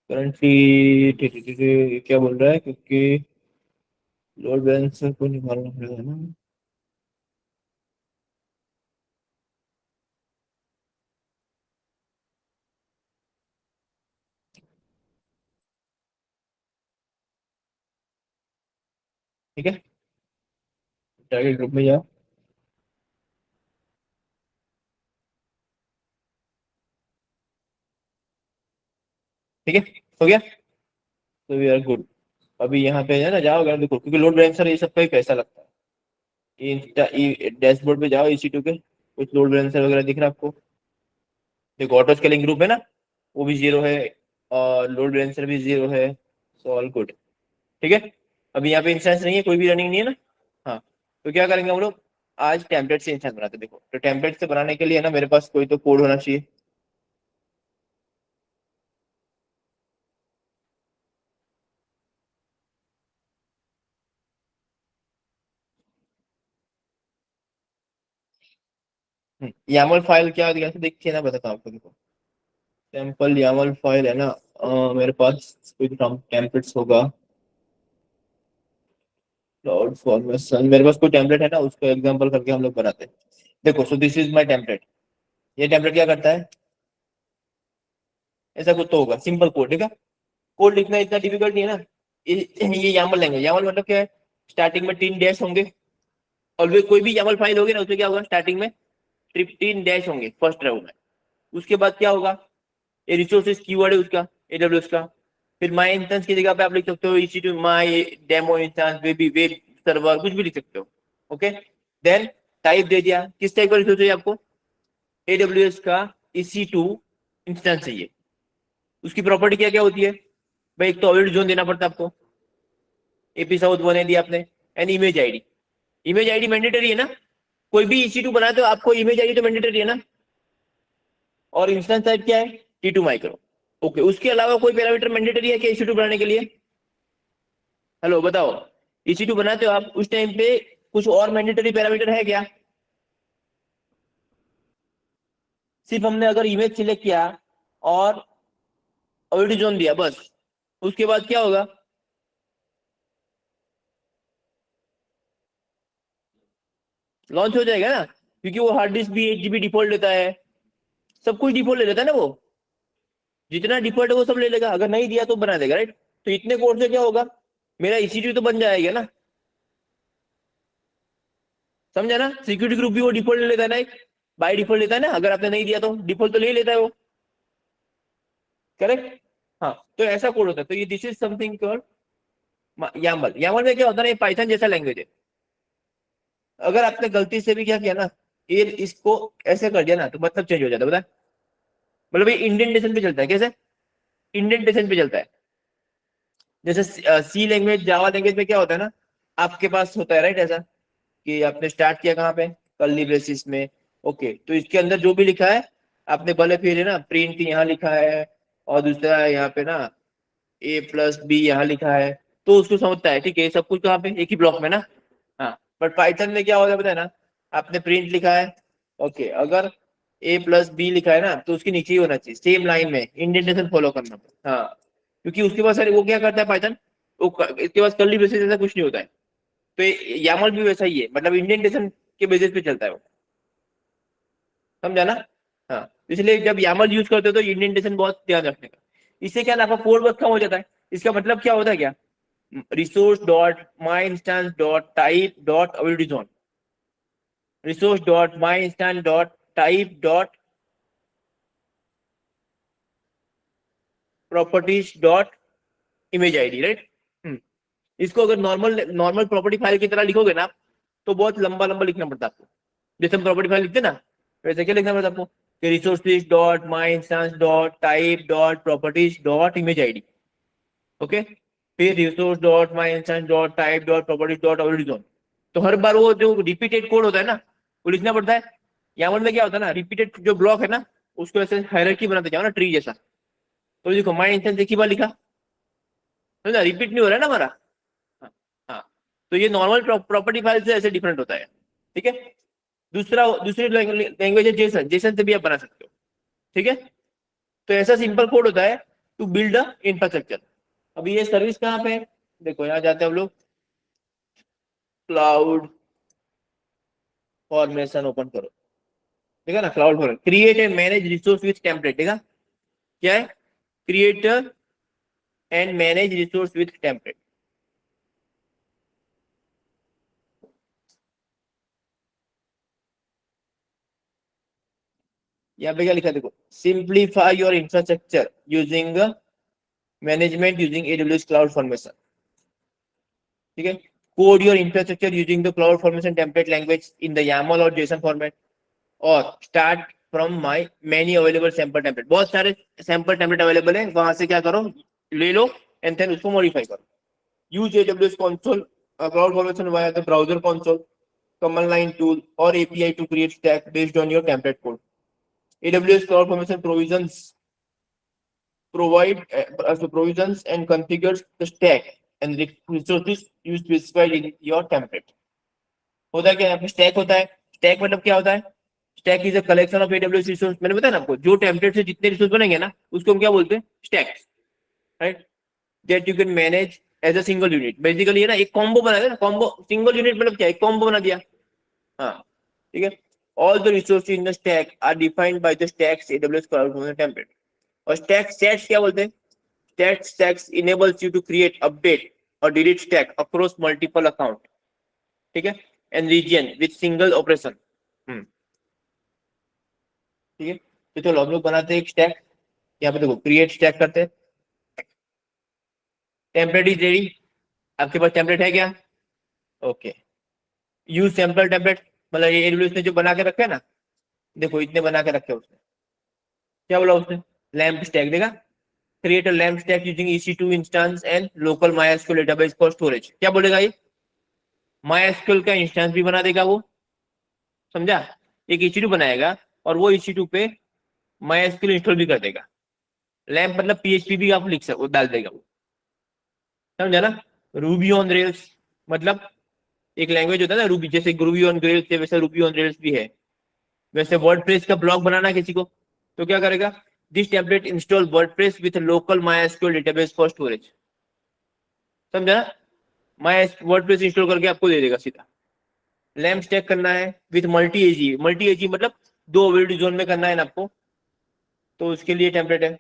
करंटली क्या बोल रहा है, क्योंकि लोड बैलेंसर को निकालना पड़ेगा ना। ठीक है, टारगेट ग्रुप में जाओ। ठीक है, हो गया, तो वी आर गुड। अभी यहाँ पे है ना, जाओ अगर देखो, क्योंकि लोड बैलेंसर ये सब का ही पैसा लगता है। ये डैशबोर्ड पे जाओ EC2 के, कुछ लोड बैलेंसर वगैरह दिख रहा है आपको? देखो ऑटो स्केलिंग ग्रुप है ना, वो भी 0 है, और लोड बैलेंसर भी 0 है, सो ऑल गुड। ठीक है, अभी यहाँ पे इंस्टेंस नहीं है, कोई भी रनिंग नहीं है ना। हाँ, तो क्या करेंगे हम लोग, आज टेम्पलेट से इंस्टेंस बनाते हैं। देखो, तो टेम्पलेट से बनाने के लिए ना मेरे पास कोई तो कोड होना चाहिए। YAML फाइल क्या कैसे देखिए ना, बताता हूँ आपको। देखो सैंपल YAML फाइल है ना, मेरे पास कोई टेम्पलेट्स होगा, क्लाउड फॉर्मेशन, मेरे पास कोई टेम्पलेट है ना, उसको एग्जांपल करके हम लोग बनाते हैं। देखो, so this is my template. ये टेम्पलेट क्या करता है, ऐसा कुछ तो होगा, सिंपल कोड। ठीक है, कोड लिखना इतना डिफिकल्ट नहीं है ना। ये YAML लैंग्वेज, YAML मतलब क्या है, स्टार्टिंग में 3 डैश होंगे, और वे कोई भी YAML फाइल होगी ना, उसमें क्या होगा, स्टार्टिंग में 3 डैश होंगे फर्स्ट रो में। उसके बाद क्या होगा, ये रिसोर्सेज कीवर्ड है उसका, AWS का। फिर माई इंस्टेंस की जगह पे आप लिख सकते हो EC2 माई डेमो इंस्टेंस, वेब सर्वर, कुछ भी लिख सकते हो। ओके, देन टाइप दे दिया, किस टाइप का रिसोर्स चाहिए आपको, AWS का EC2 इंस्टेंस चाहिए। उसकी प्रॉपर्टी क्या क्या होती है भाई, एक तो ऑलरेडी जोन देना पड़ता है आपको, AP साउथ बने दिया आपने, एंड इमेज आईडी मैंडेटरी है ना, कोई भी EC2 बनाते हो आपको इमेज आईडी तो मैंडेटरी है ना। और इंस्टेंस टाइप क्या है, T2 माइक्रो। ओके, उसके अलावा कोई पैरामीटर मैंडेटरी है क्या EC2 बनाने के लिए? हेलो बताओ, EC2 बनाते हो आप, उस टाइम पे कुछ और मैंडेटरी पैरामीटर है क्या? सिर्फ हमने अगर इमेज सिलेक्ट किया और ऑलरेडी जोन दिया बस, उसके बाद क्या होगा, लॉन्च हो जाएगा ना, क्योंकि वो हार्ड डिस्क भी 8 GB डिफॉल्ट लेता है, सब कुछ डिफॉल्ट ले लेता है ना, वो जितना डिफॉल्ट है वो सब ले लेगा, अगर नहीं दिया तो बना देगा, राइट। तो इतने कोड से क्या होगा, मेरा EC2 तो बन जाएगा ना, समझा ना। सिक्योरिटी ग्रुप भी वो डिफॉल्ट ले लेता है ना, एक बाय डिफॉल्ट लेता है ना, अगर आपने नहीं दिया तो डिफॉल्ट तो ले लेता है वो, करेक्ट। हाँ, तो ऐसा कोड होता है। तो ये this is something called YAML। YAML में क्या होता है ना, ये पाइथन जैसा लैंग्वेज है। अगर आपने गलती से भी क्या किया ना, ये इसको ऐसे कर दिया ना, तो मतलब चेंज हो जाता है, पता है। मतलब ये इंडेंटेशन पे चलता है, कैसे इंडेंटेशन पे चलता है। जैसे C लैंग्वेज, जावा लैंग्वेज में क्या होता है ना, आपके पास होता है राइट, ऐसा कि आपने स्टार्ट किया कहाँ पे, कर्ली ब्रेसिस में। ओके, तो इसके अंदर जो भी लिखा है आपने, भले फिर है ना प्रिंट यहाँ लिखा है, और दूसरा यहाँ पे ना A+B यहाँ लिखा है, तो उसको समझता है, ठीक है, सब कुछ कहाँ पे, एक ही ब्लॉक में ना। हाँ, बट पाइथन में क्या होता है पता है ना, आपने प्रिंट लिखा है, ओके, अगर A+B लिखा है ना, तो उसके नीचे ही होना चाहिए, सेम लाइन में इंडेंटेशन फॉलो करना। हाँ, क्योंकि उसके पास वो क्या करता है पाइथन, इसके पास कर्ली ब्रेसेस ऐसा कुछ नहीं होता है। तो YAML भी वैसा ही है, मतलब इंडेंटेशन के बेसिस पे चलता है वो, समझा ना। हाँ, इसलिए जब YAML यूज करते हो तो इंडेंटेशन बहुत ध्यान रखने का। इससे क्या ना आपका कोड बहुत कम हो जाता है। इसका मतलब क्या होता है, क्या, resource dot my instance dot type dot already zone, resource dot my instance dot type dot properties dot image ID, right. इसको अगर नॉर्मल नॉर्मल प्रॉपर्टी फाइल की तरह लिखोगे ना, तो बहुत लंबा लंबा लिखना पड़ता है आपको। जैसे हम प्रॉपर्टी फाइल लिखते हैं ना, वैसे क्या लिखना पड़ता है आपको, कि resources dot my instance dot type dot properties dot image ID. Okay, फिर resource dot my instance dot type dot properties dot already zone. तो हर बार वो जो रिपीटेड कोड होता है ना, वो लिखना पड़ता है। YAML में क्या होता है ना, रिपीटेड जो ब्लॉक है ना, उसको ऐसे हायरार्की बनाते जाओ ना, ट्री जैसा। तो देखो माई इंस्टेंस एक ही बार लिखा, समझा, रिपीट नहीं हो रहा है ना हमारा। हाँ, हाँ, तो ये नॉर्मल प्रॉपर्टी फाइल से ऐसे डिफरेंट होता है, ठीक है। दूसरी लैंग्वेज है जेसन, जेसन से भी आप बना सकते हो, ठीक है। तो ऐसा सिंपल कोड होता है टू बिल्ड अ इंफ्रास्ट्रक्चर। अभी ये सर्विस कहाँ पे है, देखो यहाँ जाते हैं हम लोग, क्लाउड फॉर्मेशन ओपन करो, ठीक है ना। Cloud formation, create and manage resource with template, ठीक है। क्या है? Create and manage resource with template. यहाँ पे क्या लिखा है देखो, simplify your infrastructure using management using AWS cloud formation, ठीक है। Code your infrastructure using the cloud formation template language in the YAML और JSON फॉर्मेट, और start from my many available sample template. बहुत सारे सैंपल टेम्पलेट अवेलेबल है, वहां से क्या करो, ले लो एंड देन उसको मॉडिफाई करो। Use AWS console cloud formation via the browser console, command line tool और API to create stack based on your template code. AWS cloud formation provisions and configures the stack and resources you specified in your template. होता है क्या, यहाँ पे stack होता है। Stack मतलब क्या होता है? Stack is a collection of AWS resource. मैंने बताया ना आपको, जो टेम्पलेट से जितने रिसोर्स बनेंगे ना, उसको हम क्या बोलते हैं? Stack, right. That you can manage as a single unit. Basically ये ना एक कॉम्बो बना दिया ना, कॉम्बो सिंगल यूनिट मतलब क्या है? एक कॉम्बो बना दिया, हाँ, ठीक है। All the resource in the stack are defined by the stacks AWS cloud formation template. और स्टैक सेट्स क्या बोलते हैं? Stacks enables you to create, update और delete stack across multiple account, ठीक है, and region with single operation. ठीक है, तो चलो हम लोग बनाते हैं एक स्टैक। यहाँ पे देखो, क्रिएट स्टैक करते हैं। Template is ready. आपके पास टेम्पलेट है क्या? ओके। यूज सैंपल टेम्पलेट, मतलब ये AWS ने जो बना के रखे ना, देखो इतने बना के रखे उसने। क्या बोला उसने? लैम्प स्टैक देगा। Create a lamp stack using EC2 instance and local MySQL database for storage. क्या बोलेगा ये? MySQL का इंस्टेंस भी बना देगा वो, समझा। एक EC2 बनाएगा और वो EC2 पे MySQL इंस्टॉल भी कर देगा। लैम्प मतलब PHP भी आप लिख सकते, डाल देगा वो, समझा ना। रूबी ऑन रेल्स मतलब एक लैंग्वेज होता है ना रूबी, जैसे रूबी ऑन रेल्स है वैसे रूबी ऑन रेल्स भी है। वैसे वर्डप्रेस का ब्लॉग बनाना है किसी को, तो क्या करेगा? This template install WordPress with local MySQL database for storage, समझा ना। माई वर्डप्रेस इंस्टॉल करके आपको दे देगा सीधा। लैम्प स्टैक करना है विथ मल्टी एजी। मल्टी एजी मतलब 2 अवेलेबिलिटी जोन में करना है ना आपको, तो उसके लिए टेम्पलेट है।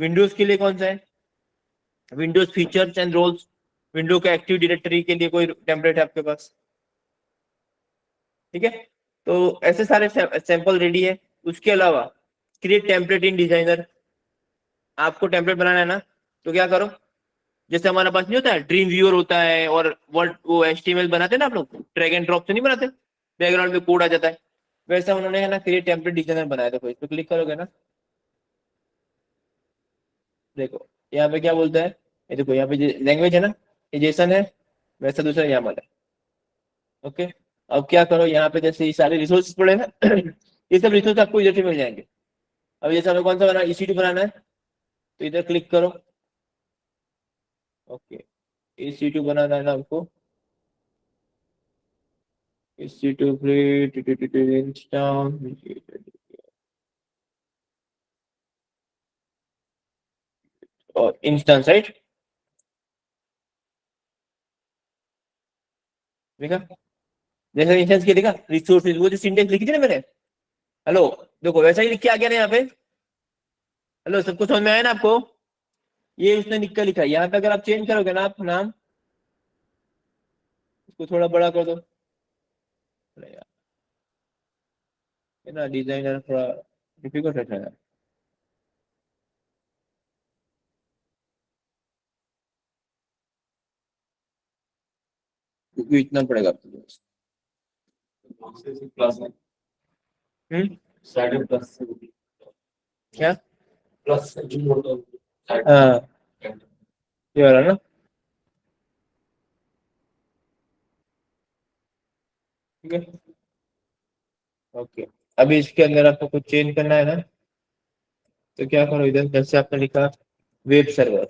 विंडोज के लिए कौन सा है? Windows features and roles. Window का एक्टिव डायरेक्टरी के लिए कोई टेम्पलेट है आपके पास, ठीक है। तो ऐसे सारे सैंपल रेडी है। उसके अलावा क्रिएट टेम्पलेट इन डिजाइनर। आपको टेम्पलेट बनाना है ना, तो क्या करो, जैसे हमारे पास नहीं होता है ड्रीम व्यूअर होता है, और वर्ड वो HTML बनाते हैं ना आप लोग, ड्रैग एंड ड्रॉप से नहीं बनाते, बैकग्राउंड में कोड आ जाता है, वैसा उन्होंने है ना क्रिएट टेम्पलेट डिजाइनर बनाया। देखो इस पर क्लिक करोगे ना, देखो यहाँ पे क्या बोलता है, ये देखो यहाँ पे लैंग्वेज है ना, ये जेसन है, वैसा दूसरा YAML है। ओके, अब क्या करो, यहाँ पे जैसे ये सारे रिसोर्स पड़े ना ये सब रिसोर्स आपको इधर से मिल जाएंगे। अब जैसे हमें कौन सा बनाना, EC2 बनाना है, तो इधर क्लिक करो। ओके, EC2 बनाना है ना हमको, EC2 और इंस्टेंस, राइट। देखा, जैसे इंस्टेंस की देखा, रिसोर्सेज, वो जो सिंटेक्स लिखी थी ना मैंने, हेलो, देखो वैसा ही लिख के आ गया ना यहाँ पे। हेलो, सबको समझ में आया ना आपको? ये उसने लिख कर लिखा है। यहाँ पे अगर आप चेंज करोगे ना आप नाम, इसको थोड़ा बड़ा कर दो। अरे यार, ये ना डिजाइनर थोड़ा डिफिकल्ट रहता है, क्योंकि इतना पड़ेगा आपको क्लास में। साढ़े प्लस क्या प्लस हाँ, ये वाला ना, ठीक है। ओके, अभी इसके अंदर आपको कुछ चेंज करना है ना, तो क्या करो, इधर जैसे आपने लिखा वेब सर्वर,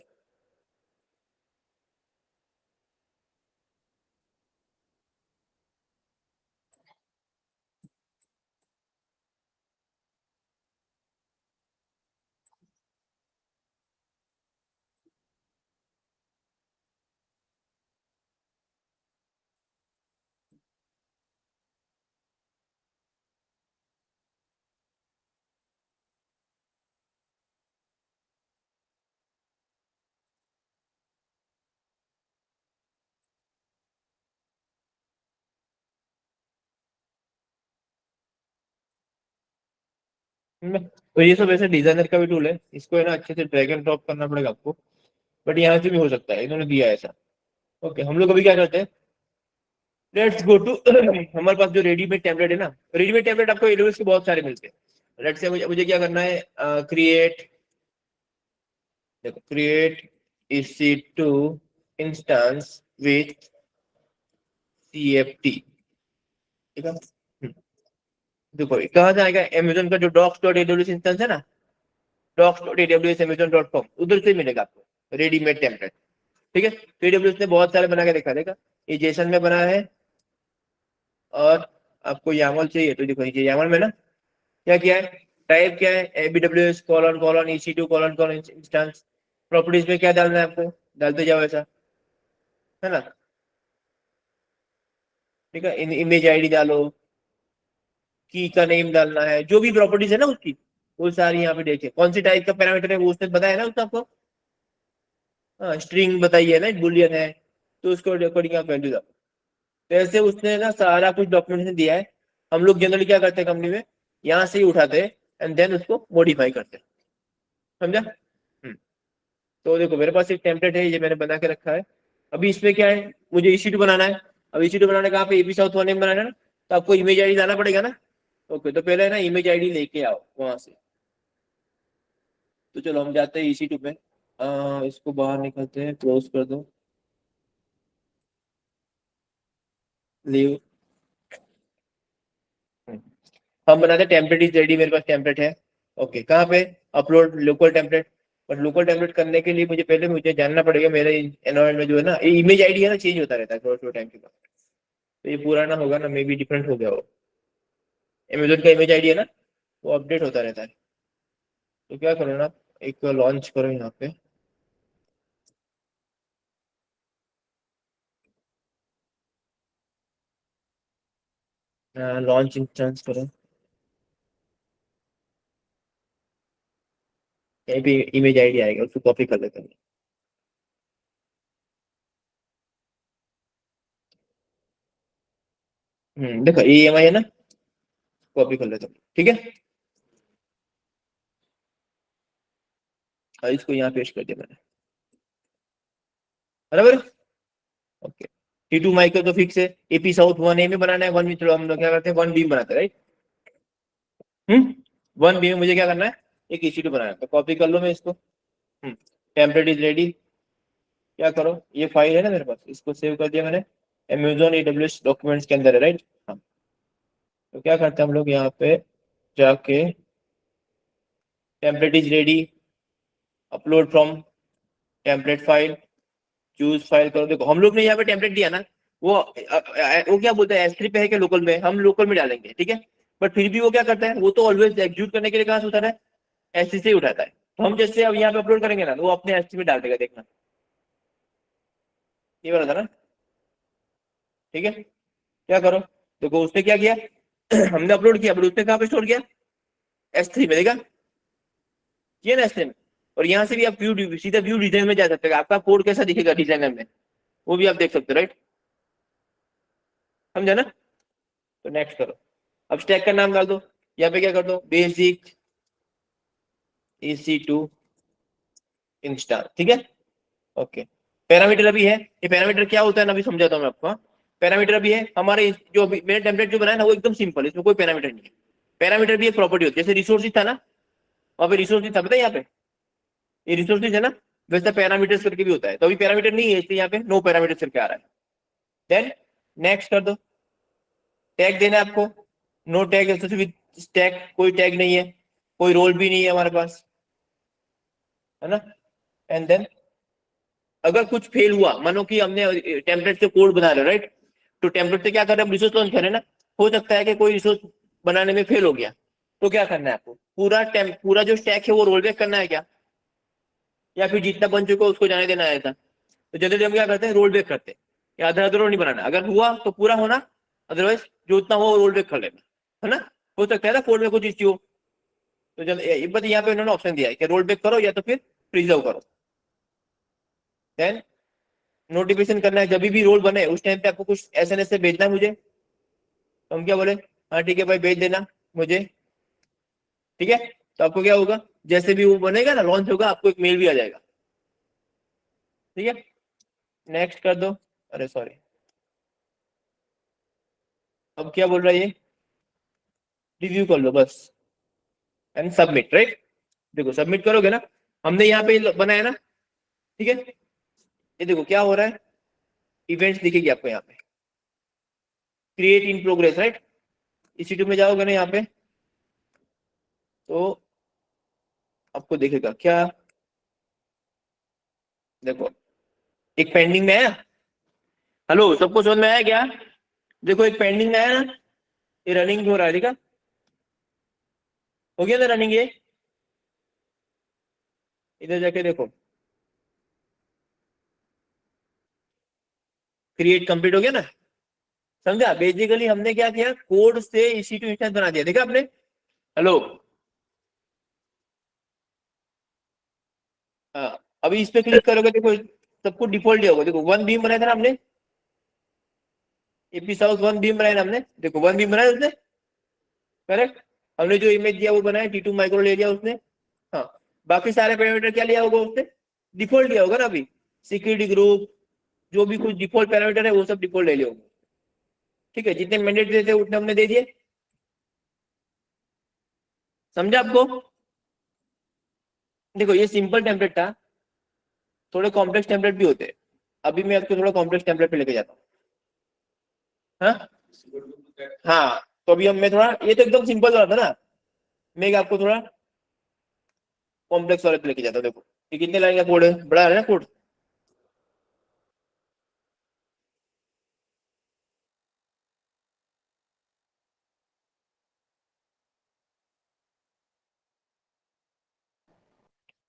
तो ये सब ऐसे डिजाइनर का भी टूल है, इसको है ना अच्छे से ड्रैग एंड ड्रॉप करना पड़ेगा आपको, बट यहाँ से भी हो सकता है, इन्होंने दिया है ऐसा। ओके, हम लोग अभी क्या करते हैं, लेट्स गो टू हमारे पास जो रेडीमेड टेम्पलेट है ना, रेडीमेड टेम्पलेट आपको एडोबी के बहुत सारे मिलते हैं। लेट्स से मुझे क्या करना है, क्रिएट, देखो create EC2 instance with CFT, ठीक है। देखो कहाँ से आएगा, अमेजोन का जो docs.aws इंस्टेंस है ना, docs.aws amazon.com, उधर से मिलेगा आपको रेडीमेड टेम्पलेट, ठीक है। तो AWS ने बहुत सारे बना के देखा देगा, ये जेसन में बना है, और आपको YAML चाहिए तो देखो नीचे YAML में ना क्या किया है, टाइप क्या है, AWS ::EC2 इंस्टेंस, प्रॉपर्टीज में क्या डालना है आपको, डालते जाओ ऐसा, है ना, ठीक है। इमेज आईडी डालो, की का नेम डालना है, जो भी प्रॉपर्टीज है ना उसकी, वो सारी यहाँ पे देखिए, कौन सी टाइप का पैरामीटर है वो उसने बताया ना उसने आपको, हाँ स्ट्रिंग बताइए है ना, बुलियन है, तो उसको अकॉर्डिंग आप वैल्यू डालो। तो ऐसे उसने ना सारा कुछ डॉक्यूमेंटेशन दिया है। हम लोग जनरली क्या करते हैं कंपनी में, यहाँ से ही उठाते हैं एंड देन उसको मॉडिफाई करते हैं, समझा। तो देखो मेरे पास एक टेम्पलेट है, ये मैंने बना के रखा है। अभी इसमें क्या है, मुझे EC2 बनाना है। अब EC2 बनाने कहाँ पे, AP South 1 में बनाना है ना, तो आपको इमेज आईडी लाना पड़ेगा ना। ओके, तो पहले ना इमेज आईडी लेके आओ वहां से। तो चलो हम जाते हैं EC2 पे, इसको बाहर निकलते हैं, क्लोज कर दो, लीव। हम बनाते हैं टेम्पलेट इज रेडी, मेरे पास टेम्पलेट है। ओके, कहाँ पे, upload local template. But local template करने के लिए मुझे जानना पड़ेगा मेरे एनवायरनमेंट में जो है ना, ये इमेज आईडी है ना, चेंज होता रहता है थोड़ा टाइम के बाद, तो ये पुराना होगा ना, मे बी डिफरेंट हो गया हो। अमेजोन का इमेज आईडी है ना, वो अपडेट होता रहता है। तो क्या करो ना, एक लॉन्च करो यहाँ पे, लॉन्च इंस्टेंस करो, कहीं पे इमेज आईडी आएगा, उसको कॉपी कर लेते हैं। देखो EMI है ना, कॉपी कर लेते हैं, ठीक है। और इसको यहाँ पेस्ट कर दिया मैंने, बराबर। ओके, T2 माइक्रो तो फिक्स है, AP South 1A में बनाना है, 1 में चलो हम लोग क्या करते हैं 1B में बनाते हैं, राइट। 1B में मुझे क्या करना है, एक EC2 बनाना है, तो कॉपी कर लो मैं इसको। टेम्पलेट इज रेडी, क्या करो, ये फाइल है ना मेरे पास, इसको सेव कर दिया मैंने, Amazon AWS डॉक्यूमेंट्स के अंदर है, राइट। हाँ, तो क्या करते हैं हम लोग, यहाँ पे जाके template is ready, upload from template file, choose file करो। देखो हम लोग ने यहाँ पे टेम्पलेट दिया ना, वो क्या बोलते हैं S3 पे है कि लोकल में, हम लोकल में डालेंगे, ठीक है। बट फिर भी वो क्या करता है, वो तो ऑलवेज एग्जीक्यूट करने के लिए कहाँ से उठाता है, S3 से ही उठाता है। तो हम जैसे अब यहाँ पे अपलोड करेंगे ना, तो वो अपने S3 में डाल देगा, देखना ये वाला था ना, ठीक है। क्या करो, देखो उसने क्या किया हमने अपलोड किया, बट उसने कहाँ पे स्टोर किया, S3 में, देखा किया ना S3 में। और यहाँ से भी आप सीधा व्यू डिजाइन में जा सकते हैं, आपका कोड कैसा दिखेगा डिजाइनर में, वो भी आप देख सकते हो, राइट, समझा ना। तो नेक्स्ट करो, अब स्टैक का नाम डाल दो, यहाँ पे क्या कर दो, बेसिक EC2 इंस्टा, ठीक है। ओके, पैरामीटर अभी है, ये पैरामीटर क्या होता है ना, अभी समझाता हूँ मैं आपको। पैरामीटर अभी है हमारे, जो मैंने टेम्पलेट जो बनाया ना, वो एकदम सिंपल है, इसमें कोई पैरामीटर नहीं है। पैरामीटर भी एक प्रॉपर्टी होती है, जैसे रिसोर्सेज था ना, वहाँ पे रिसोर्सेज था, पता है यहाँ पे ये रिसोर्सेज है ना, वैसे पैरामीटर्स करके भी होता है। तो अभी पैरामीटर नहीं है, इसलिए यहाँ पे नो पैरामीटर्स करके आ रहा है। देन नेक्स्ट कर दो, टैग देना है आपको, नो टैग विद टैग, कोई टैग नहीं है, कोई रोल भी नहीं है हमारे पास, है ना। एंड देन अगर कुछ फेल हुआ, मानो कि हमने टेम्पलेट से कोड बना रहे, राइट, तो टेम्पलेट से क्या कर रहे हैं, रिसोर्स लॉन्च करें ना, हो सकता है कि कोई रिसोर्स बनाने में फेल हो गया, तो क्या करना है आपको, पूरा जो स्टैक है वो रोल बैक करना है क्या, या फिर जितना बन चुका है उसको जाने देना है था। तो जनरली हम क्या करते हैं, रोल बैक करते हैं, या आधा रोल नहीं बनाना, अगर हुआ तो पूरा होना, अदरवाइज जो उतना हो रोल बैक कर लेना, है ना। हो सकता है ना कोड में कुछ इश्यू हो, तो बस यहाँ पे उन्होंने ऑप्शन दिया है कि रोल बैक करो या तो फिर प्रिजर्व करो। देन नोटिफिकेशन करना है, जब भी रोल बने उस टाइम पे आपको कुछ SMS से भेजना है मुझे, तो हम क्या बोले, हाँ ठीक है भाई भेज देना मुझे, ठीक है, तो आपको क्या होगा, जैसे भी वो बनेगा ना, लॉन्च होगा, आपको एक मेल भी आ जाएगा। ठीक है, नेक्स्ट कर दो। अरे सॉरी, अब क्या बोल रहा है ये, रिव्यू कर लो बस एंड सबमिट, राइट। देखो सबमिट करोगे ना, हमने यहाँ पे बनाया ना, ठीक है, ये देखो क्या हो रहा है, इवेंट्स दिखेगी आपको यहाँ पे, क्रिएट इन प्रोग्रेस, राइट। इसी टू में जाओगे ना यहाँ पे, तो आपको दिखेगा क्या, देखो एक पेंडिंग में है। हेलो, सबको समझ में आया क्या? देखो एक पेंडिंग में है ना, ये रनिंग हो रहा है, ठीक है, हो गया ना रनिंग ये, इधर जाके देखो, क्रिएट कंप्लीट हो गया ना, समझा। बेसिकली हमने क्या किया, कोड से EC2 इंस्टेंस बना दिया, देखा आपने। हेलो, हाँ, अभी इस पे क्लिक करोगे, देखो सबको डिफॉल्ट दिया होगा, देखो वन बीम बनाया था ना हमने, एपी साउथ वन बीम बनाया ना हमने, देखो वन बीम बनाया उसने, करेक्ट। हमने जो इमेज दिया वो बनाया, T2 माइक्रो ले लिया उसने, हाँ। बाकी सारे पैरामीटर क्या लिया होगा उसने, डिफॉल्ट लिया होगा ना, अभी सिक्योरिटी ग्रुप जो भी कुछ डिफॉल्ट पैरामीटर है वो सब डिफॉल्ट ले लिया होगा। ठीक है, जितने मैंडेट देते उतने हमने दे दिए, समझा आपको। देखो ये सिंपल टेम्पलेट था, थोड़े कॉम्प्लेक्स टेम्पलेट भी होते हैं, अभी मैं आपको थोड़ा कॉम्प्लेक्स टेम्पलेट पे लेके जाता हूँ। हाँ हाँ, तो अभी मैं थोड़ा, ये तो एकदम सिंपल वाला था ना, मैं आपको थोड़ा कॉम्प्लेक्स वाले पे लेके जाता हूँ। देखो ये कितने लाइन का कोड है, बड़ा है ना कोड।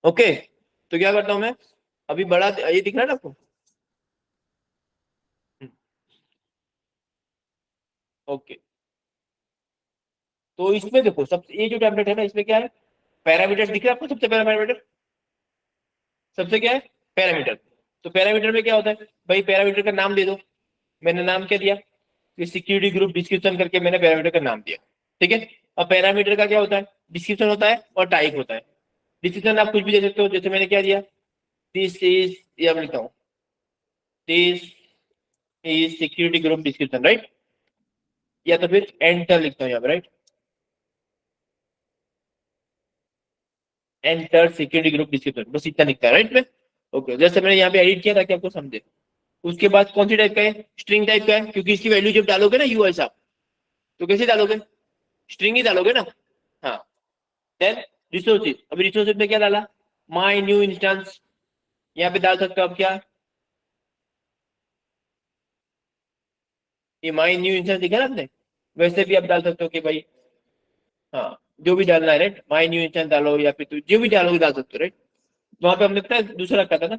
ओके, तो क्या करता हूँ मैं, अभी बड़ा ये दिख रहा है ना आपको, ओके। तो इसमें देखो सब, ये जो टेम्पलेट है ना, इसमें क्या है, पैरामीटर दिख रहा है आपको, सबसे पहला पैरामीटर, सबसे क्या है, पैरामीटर। तो पैरामीटर में क्या होता है भाई, पैरामीटर का नाम दे दो, मैंने नाम क्या दिया, सिक्योरिटी ग्रुप डिस्क्रिप्शन करके मैंने पैरामीटर का नाम दिया। ठीक है, अब पैरामीटर का क्या होता है, डिस्क्रिप्शन होता है और टाइप होता है। डिस्क्रिप्शन आप कुछ भी दे सकते हो, जैसे मैंने क्या दिया, दिस इज, ये मैं लिखता हूँ, this is security group description, right, या तो फिर एंटर लिखता हूँ यहाँ पे, right, enter security group description, बस इतना लिखता है, राइट में। ओके, जैसे मैंने यहाँ पे एडिट किया ताकि आपको समझे। उसके बाद कौन सी टाइप का है, स्ट्रिंग टाइप का है, क्योंकि इसकी वैल्यू जब डालोगे ना यूआई साहब, तो कैसे डालोगे, स्ट्रिंग ही डालोगे ना। हाँ, देन रिसोर्सेज, अभी रिसोर्सेज में क्या डाला, माय न्यू इंस्टेंस, यहाँ पे डाल सकते हो आप क्या, ये माय न्यू इंस्टेंस दिखा ना आपने, वैसे भी आप डाल सकते हो कि भाई, हाँ जो भी डालना है, राइट, माय न्यू इंस्टेंस डालो या फिर जो भी डालोगे डाल सकते हो, राइट। वहां पे हमने पता है दूसरा रखा था ना,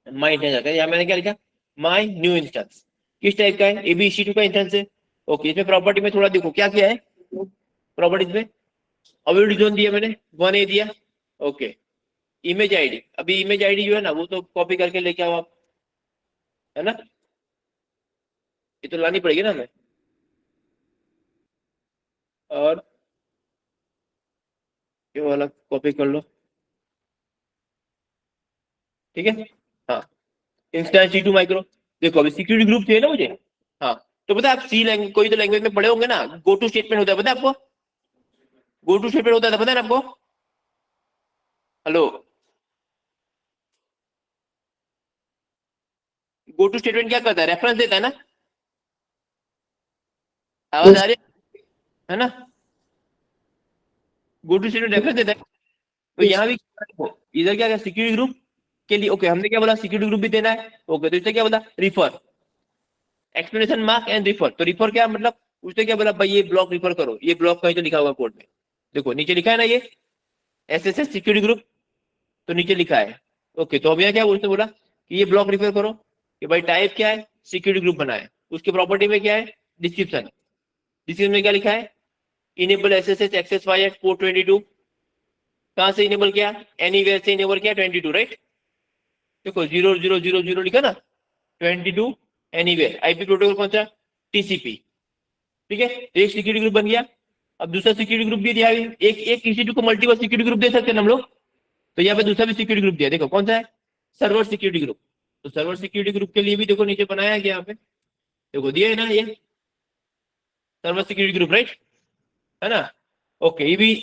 माई इंस्टेंस आता है, यहाँ मैंने क्या लिखा, माई न्यू इंस्टेंस, किस टाइप का है, EC2 का इंस्टेंस है। ओके, इसमें प्रॉपर्टी में थोड़ा देखो क्या किया है, प्रॉपर्टीज में अवेलेबिलिटी जोन दिया मैंने, 1A दिया। ओके, इमेज आईडी, अभी इमेज आईडी जो है ना वो तो कॉपी करके लेके आओ आप, है ना, ये तो लानी पड़ेगी ना हमें। और ये वाला कॉपी कर लो, ठीक है। हाँ, इंस्टेंस T2 माइक्रो, देखो अभी सिक्योरिटी ग्रुप चाहिए ना मुझे। हाँ, तो पता है आप सी लैंग्वेज, कोई तो लैंग्वेज में पढ़े होंगे ना, गो टू स्टेटमेंट होता है, पता है आपको, गो टू स्टेटमेंट होता है, पता है ना आपको। हेलो, गो टू स्टेटमेंट क्या करता है, रेफरेंस देता है ना, आवाज आ रही है ना, गो टू स्टेटमेंट रेफरेंस देता है। तो यहाँ भी इधर क्या सिक्योरिटी ग्रुप के लिए, ओके हमने क्या बोला, सिक्योरिटी ग्रुप भी देना है। ओके, तो इससे क्या बोला, refer, explanation mark and refer. तो रिफर क्या मतलब, उसने क्या बोला भाई ये ब्लॉक रिफर करो, ये ब्लॉक कहीं तो लिखा होगा कोड में, देखो नीचे लिखा है ना, ये SSH सिक्योरिटी ग्रुप, तो नीचे लिखा है। ओके, तो अब यहाँ क्या उसने बोला कि ये ब्लॉक रिफर करो, कि भाई टाइप क्या है, सिक्योरिटी ग्रुप बनाए, उसके प्रॉपर्टी में क्या है, डिस्क्रिप्शन, डिस्क्रिप्शन में क्या लिखा है, enable SSH access via port 22, कहां से इनेबल किया, एनीवेयर से इनेबल किया 22, राइट। देखो 0000 लिखा ना, 22 एनीवेयर, आईपी प्रोटोकॉल कौन सा, TCP, ठीक है। एक सिक्योरिटी ग्रुप बन गया। अब दूसरा सिक्योरिटी ग्रुप भी दिया है, एक एक EC2 को मल्टीपल सिक्योरिटी ग्रुप दे सकते हैं हम लोग। तो यहाँ पे दूसरा भी सिक्योरिटी ग्रुप दिया, देखो कौन सा है, सर्वर सिक्योरिटी ग्रुप। तो सर्वर सिक्योरिटी ग्रुप के लिए भी देखो नीचे बनाया गया यहाँ पे, देखो दिया है ना ये सर्वर सिक्योरिटी ग्रुप, राइट, है ना। ओके, ये भी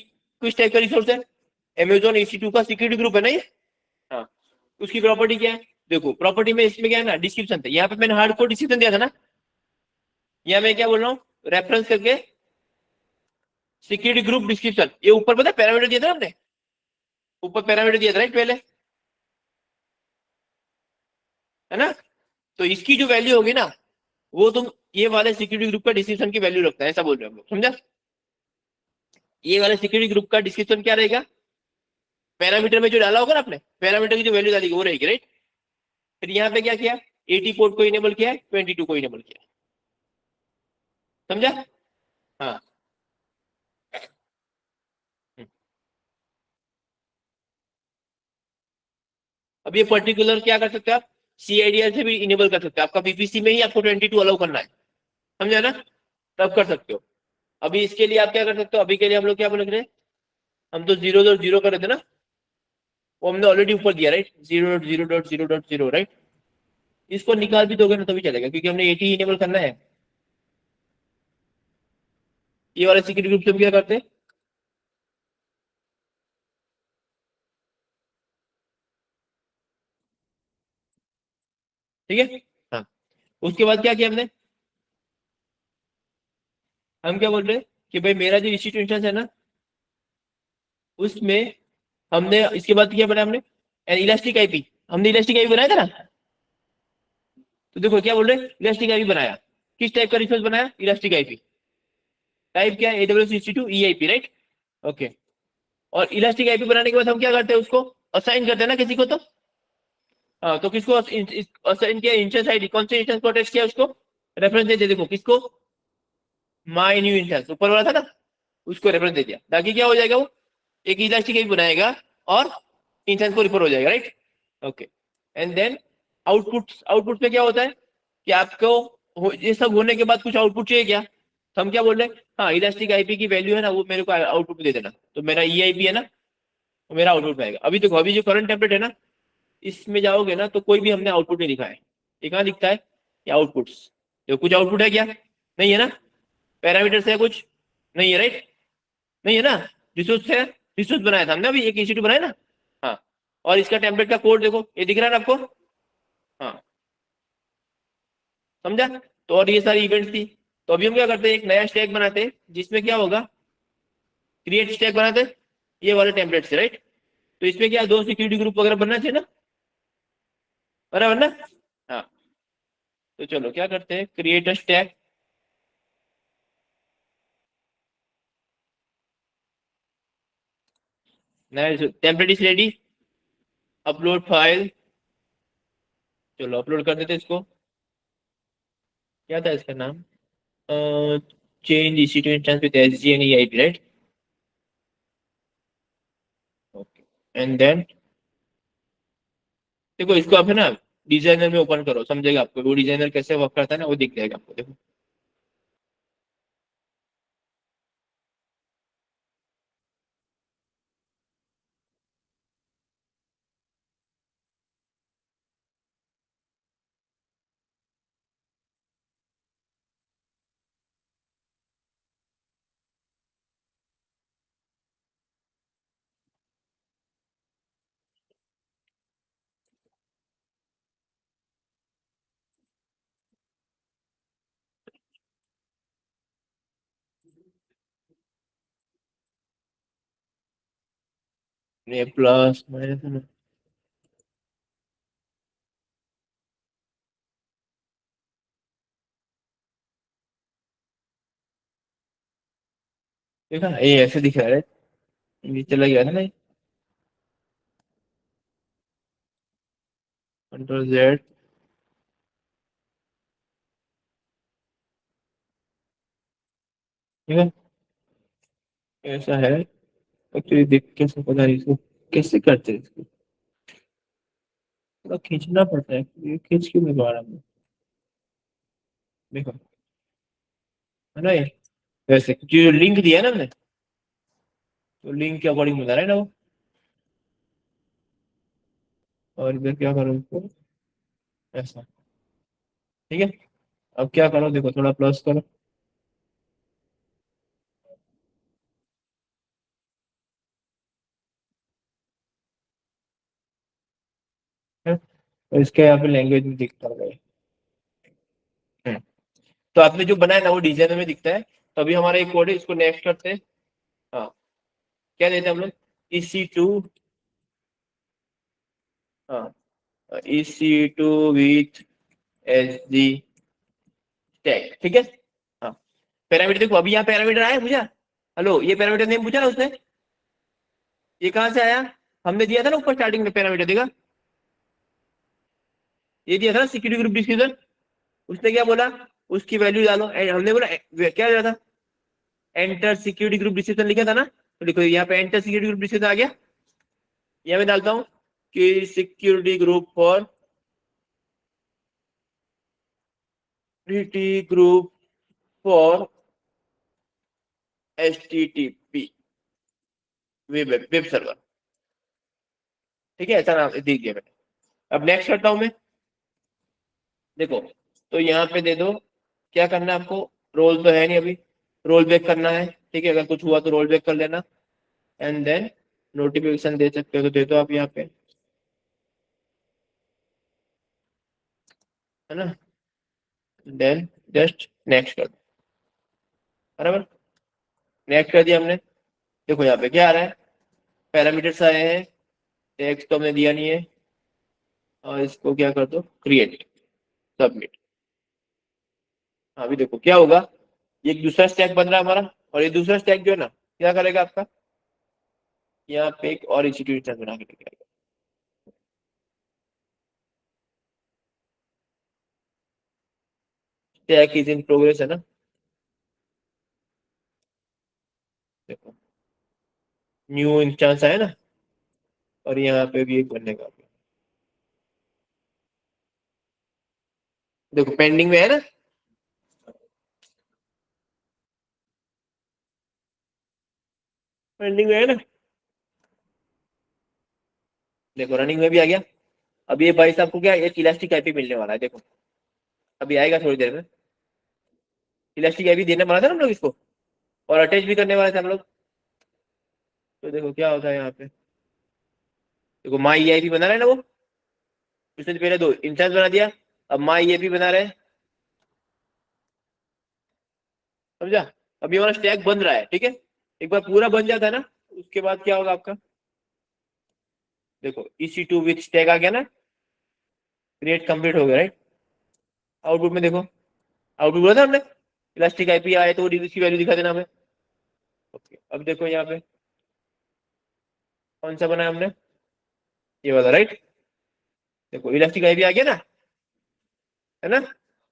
किस टाइप का रिसोर्स है, Amazon EC2 का सिक्योरिटी ग्रुप है ना ये। हाँ, उसकी प्रॉपर्टी क्या है, देखो प्रॉपर्टी में इसमें क्या है ना, डिस्क्रिप्शन था, यहाँ पे मैंने हार्ड कोड डिस्क्रिप्शन दिया था ना, यहाँ मैं क्या बोल रहा हूँ, रेफरेंस करके सिक्योरिटी ग्रुप डिस्क्रिप्शन, ये ऊपर पता है पैरामीटर दिया था हमने, ऊपर पैरामीटर दिया था राइट पहले, है ना। तो इसकी जो वैल्यू होगी ना, वो तुम ये वाले सिक्योरिटी ग्रुप का डिस्क्रिप्शन की वैल्यू रखता है, ऐसा बोल रहे हैं हम लोग, समझा। ये वाले सिक्योरिटी ग्रुप का डिस्क्रिप्शन क्या रहेगा, पैरामीटर में जो डाला होगा ना आपने, पैरामीटर की जो वैल्यू डाली वो रहेगी, राइट। फिर यहाँ पे क्या किया, 80 पोर्ट को इनेबल किया है, 22 को इनेबल किया, समझा। हाँ, अब ये पर्टिकुलर क्या कर सकते हो आप, CIDR से भी इनेबल कर सकते हो, आपका VPC में ही आपको 22 अलाउ करना है, समझा ना, तब कर सकते हो। अभी इसके लिए आप क्या कर सकते हो, अभी के लिए हम लोग क्या बोल रहे हैं, हम तो 0.0 कर रहे थे ना, वो हमने ऑलरेडी ऊपर दिया, राइट, 0.0.0.0, राइट। इसको निकाल भी दोगे ना तो भी चलेगा, क्योंकि हमने 80 इनेबल करना है। ये वाले सिक्योरिटी ग्रुप से हम क्या करते हैं, ठीक है। हाँ, उसके बाद क्या किया हमने, हम क्या बोल रहे हैं कि भाई मेरा जो इंस्टीट्यूशन है ना, उसमें हमने इसके बाद क्या बनाया हमने, इलास्टिक आईपी, हमने इलास्टिक आईपी बनाया था ना। तो देखो क्या बोल रहे हैं, इलास्टिक आईपी बनाया, किस टाइप का रिसोर्स बनाया, इलास्टिक आईपी, टाइप क्या है, AWS EC2 EIP, right. Okay, और इलास्टिक आईपी बनाने के बाद हम क्या करते हैं, उसको असाइन करते हैं ना किसी को, तो हाँ, तो किसको असाइन किया, इंस्टेंस आईडी, कौन से इंस्टेंस को अटैच किया, उसको रेफरेंस दे दिया, देखो किसको, माय न्यू इंस्टेंस ऊपर वाला था ना, उसको रेफरेंस दे दिया, ताकि क्या हो जाएगा, वो एक इलास्टिक आईपी बनाएगा और इंस्टेंस को रिफर हो जाएगा, right. Okay, and then output में क्या होता है कि आपको ये सब होने के बाद कुछ आउटपुट चाहिए क्या, तो हम क्या बोल रहे हैं, हाँ इलास्टिक आईपी की वैल्यू है ना, वो मेरे को आउटपुट दे देना, तो मेरा EIP है ना, तो मेरा आउटपुट आएगा। अभी देखो, अभी जो करंट टेम्पलेट है ना, इसमें जाओगे ना तो कोई भी हमने आउटपुट नहीं लिखा है, ये कहाँ लिखता है, ये आउटपुट्स, तो कुछ आउटपुट है क्या, नहीं है ना, पैरामीटर्स है कुछ, नहीं है, राइट, नहीं है ना, रिसोर्स है, रिसोर्स बनाया था हमने अभी, एक EC2 बनाया ना। हाँ, और इसका टेम्पलेट का कोड देखो, ये दिख रहा है ना आपको, हाँ, समझा। तो और ये सारी इवेंट्स थी, तो अभी हम क्या करते हैं, एक नया स्टैक बनाते हैं, जिसमें क्या होगा, क्रिएट स्टैक बनाते हैं ये वाले टेम्पलेट से, राइट। तो इसमें क्या, 2 सिक्योरिटी ग्रुप वगैरह बनना चाहिए ना, बराबर ना। हाँ, तो चलो क्या करते हैं, क्रिएट अ स्टैक, नया template is ready, upload file, चलो अपलोड कर देते हैं इसको, क्या था इसका नाम, change EC2 instance with SG and EIP, right. Okay, and then देखो इसको आप है ना डिजाइनर में ओपन करो, समझेगा आपको, वो डिजाइनर कैसे वर्क करता है ना, वो दिख जाएगा आपको, देखो ये प्लस माइनस है ना, देखा ये ऐसे दिख रहा है, ये चला गया था ना, Ctrl Z, ठीक है, ऐसा है। एक्चुअली देख कैसे पता नहीं इसको कैसे करते हैं, इसको थोड़ा खींचना पड़ता है, ये खींच क्यों नहीं पा रहा मैं, देखो है ना ये, वैसे क्योंकि जो लिंक दिया है ना हमने, तो लिंक के अकॉर्डिंग बता रहा है ना वो। और इधर क्या करो इसको, ऐसा, ठीक है। अब क्या करो, देखो थोड़ा प्लस करो, है? और इसके यहाँ पे लैंग्वेज में दिखता है। तो आपने जो बनाया ना वो डिजाइन में दिखता है। तो अभी हमारा एक कोड है, इसको नेक्स्ट करते हैं। हाँ, क्या देते हैं हम लोग, EC2, हाँ, EC2 विथ SG टैग, ठीक है। हाँ, पैरामीटर देखो, अभी यहाँ पैरामीटर आया मुझे, हेलो, ये पैरामीटर नेम पूछा ना उसने, ये कहाँ से आया, हमने दिया था ना ऊपर स्टार्टिंग में पैरामीटर, देखा, ये दिया था ना सिक्योरिटी ग्रुप डिस्क्रिप्शन। उसने क्या बोला, उसकी वैल्यू डालो, हमने बोला क्या दिया था, एंटर सिक्योरिटी ग्रुप डिस्क्रिप्शन लिखा था ना। तो देखो यहाँ पे एंटर सिक्योरिटी ग्रुप डिस्क्रिप्शन आ गया। यहाँ मैं डालता हूँ कि security group for group for HTTP web server, ठीक है, ऐसा नाम दिख गया मैंने। अब नेक्स्ट करता हूं मैं, देखो, तो यहाँ पे दे दो, क्या करना है आपको, रोल तो है नहीं अभी, रोल बैक करना है, ठीक है, अगर कुछ हुआ तो रोल बैक कर लेना। एंड देन नोटिफिकेशन दे सकते हो तो दे दो आप यहाँ पे, है ना, देन जस्ट नेक्स्ट कर दो, बराबर, नेक्स्ट कर दिया हमने। देखो यहाँ पे क्या आ रहा है, पैरामीटर्स आए हैं, टेक्स्ट तो हमने दिया नहीं है, और इसको क्या कर दो, क्रिएट, सबमिट। अभी देखो क्या होगा, ये एक दूसरा स्टैक बन रहा है हमारा, और ये दूसरा स्टैक जो है ना, क्या करेगा आपका, यहाँ पे एक और इंस्टीट्यूशन बना के लेके आएगा। स्टैक इज इन प्रोग्रेस, है ना, देखो न्यू इंस्टेंस है ना, और यहाँ पे भी एक बनने का, देखो पेंडिंग में है ना, पेंडिंग में है ना, देखो रनिंग में भी आ गया। अब ये भाई साहब को क्या, एक इलास्टिक आईपी मिलने वाला है, देखो अभी आएगा थोड़ी देर में। इलास्टिक आईपी देने वाला था ना हम लोग इसको, और अटैच भी करने वाले थे हम लोग। तो देखो क्या होता है यहाँ पे, देखो माई आईपी बना रहा है ना वो, उसने तो पहले दो इंस्टेंस बना दिया, अब माई आईपी बना रहे हैं, समझा। अब ये हमारा स्टैक बन रहा है, ठीक है, एक बार पूरा बन जाता है ना, उसके बाद क्या होगा आपका, देखो EC2 विथ स्टैक आ गया ना, क्रिएट कंप्लीट हो गया, राइट। आउटपुट में देखो, आउटपुट बोला था हमने, इलास्टिक आईपी आए तो उसकी वैल्यू दिखा देना हमें। ओके, अब देखो यहाँ पे कौन सा बनाया हमने, ये वाला, राइट। देखो इलास्टिक आईपी आ गया ना, है ना।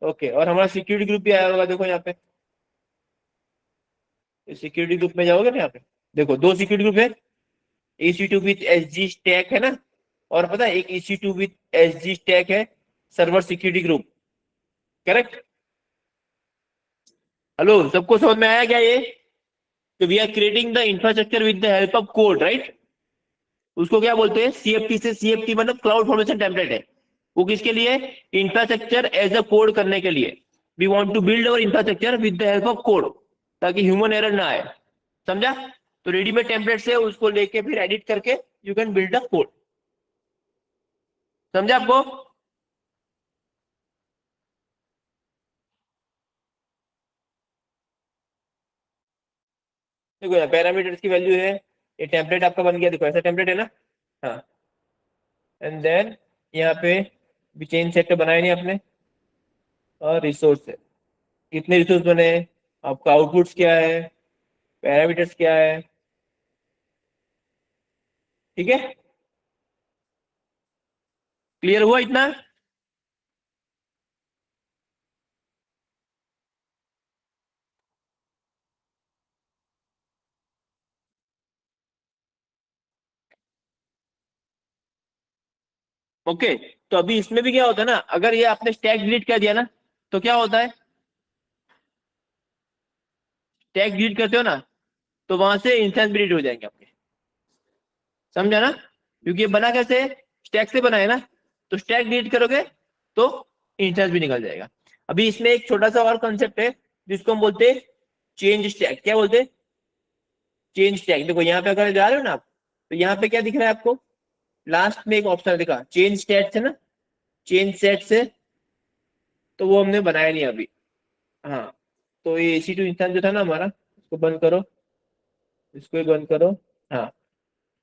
ओके, और हमारा सिक्योरिटी ग्रुप भी आया होगा, देखो यहाँ पे, सिक्योरिटी ग्रुप में जाओगे ना, यहाँ पे देखो दो सिक्योरिटी ग्रुप है, EC2 विथ SG स्टैक है ना, और पता है एक EC2 विथ SG स्टैक है server security group, correct. Hello, सबको समझ में आया क्या ये, तो we are creating the infrastructure with the help of code, right. उसको क्या बोलते हैं, CFT से, CFT मतलब क्लाउड फॉर्मेशन टेम्पलेट है, वो किसके लिए, इंफ्रास्ट्रक्चर एज अ कोड करने के लिए। We want to build our infrastructure with the help of code, ताकि ह्यूमन एरर ना आए, समझा। तो रेडीमेड टेम्पलेट से उसको लेके फिर एडिट करके you can build a code, समझा आपको। देखो यहाँ पैरामीटर्स की वैल्यू है, ये टेम्पलेट आपका बन गया, देखो ऐसा टेम्पलेट है ना, हाँ। एंड देन यहाँ पे भी चेंज सेक्टर बनाए नहीं आपने, और रिसोर्स है, कितने रिसोर्स बने, आपका आउटपुट्स क्या है, पैरामीटर्स क्या है, ठीक है, क्लियर हुआ इतना। ओके, तो अभी इसमें भी क्या होता है ना, अगर ये आपने स्टैक डिलीट कर दिया ना, तो क्या होता है, स्टैक डिलीट करते हो ना तो वहां से इंस्टेंस भी डिलीट हो जाएंगे आपके, समझा ना? क्योंकि ये बना कैसे, स्टैक से बना है ना, तो स्टैक डिलीट करोगे तो इंस्टेंस भी निकल जाएगा। अभी इसमें एक छोटा सा और कॉन्सेप्ट है जिसको हम बोलते हैं चेंज स्टैक। क्या बोलते हैं? Change stack. देखो यहाँ पे अगर जा रहे हो ना आप, तो यहाँ पे क्या दिख रहा है आपको, लास्ट में एक ऑप्शन दिखा चेंज स्टेट से ना, चेंज सेट से, तो वो हमने बनाया नहीं अभी। हाँ, तो ये EC2 इंस्टेंस जो था ना हमारा, इसको बंद करो, इसको भी बंद करो। हाँ,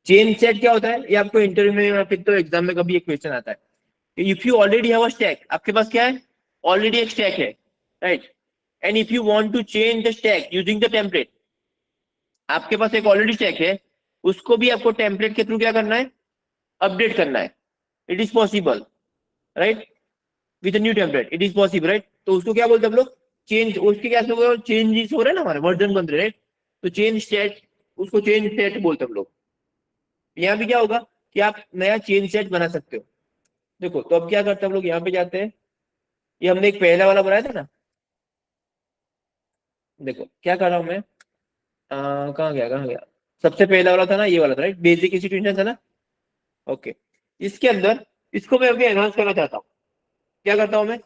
चेंज सेट क्या होता है, ये आपको इंटरव्यू में या फिर तो एग्जाम में कभी एक क्वेश्चन आता है, if you already have a stack, आपके पास क्या है, ऑलरेडी एक स्टैक है, right, and if you want to change the stack using the template, आपके पास एक ऑलरेडी स्टैक है, उसको भी आपको टेम्पलेट के थ्रू क्या करना है, अपडेट करना है। It is possible, right, with new template it is possible, right. तो उसको क्या बोलते हैं हम लोग, चेंज, उसके क्या चेंजेस हो रहे हैं ना हमारे, वर्जन बन रहे हैं, राइट, तो चेंज स्टेट, उसको चेंज स्टेट बोलते हैं हम लोग। यहाँ भी क्या होगा कि आप नया चेंज सेट बना सकते हो। देखो तो अब क्या करते हैं हम लोग, यहाँ पे जाते हैं, ये हमने एक पहला वाला बनाया था ना, देखो क्या कर रहा हूं मैं, कहाँ गया, सबसे पहला वाला था ना, ये वाला था, राइट, बेसिक इंस्टीट्यूशन था ना, ओके। इसके अंदर इसको मैं अभी एनहांस करना चाहता हूँ, क्या करता हूं मैं,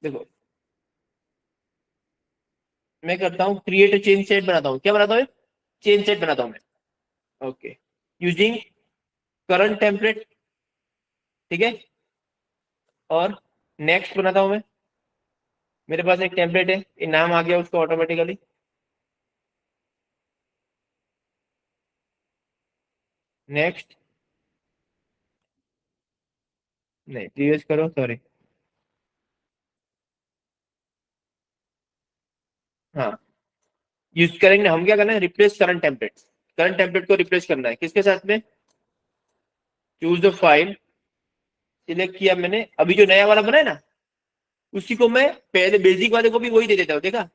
देखो मैं करता हूँ क्रिएट चेंज सेट बनाता हूँ, क्या बनाता हूँ, चेंज सेट बनाता हूँ मैं, ओके, यूजिंग करंट टेम्पलेट, ठीक है, और नेक्स्ट बनाता हूं मैं, मेरे पास एक टेम्पलेट है, ये नाम आ गया उसको ऑटोमेटिकली, नेक्स्ट, नहीं प्रीवियस करो, सॉरी, हाँ, यूज करेंगे हम, क्या करना है, replace current template, current template को रिप्लेस करना है किसके साथ में, चूज द फाइल, सिलेक्ट किया मैंने, अभी जो नया वाला बना है ना, उसी को मैं पहले बेसिक वाले को भी वही दे देता हूँ, देखा,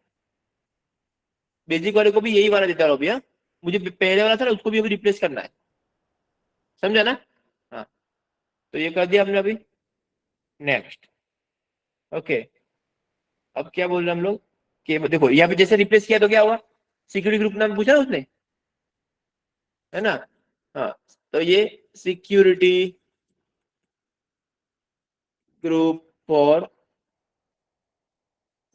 बेसिक वाले को भी यही वाला देता हूँ अभी, हाँ, मुझे पहले वाला था ना उसको भी अभी रिप्लेस करना है, समझा ना? हाँ, तो ये कर दिया हमने अभी, नेक्स्ट, ओके। अब क्या बोल रहे हैं हम लोग कि देखो यहाँ पे जैसे रिप्लेस किया तो क्या हुआ, सिक्योरिटी ग्रुप नाम पूछा ना उसने, है ना, हाँ, तो ये security group for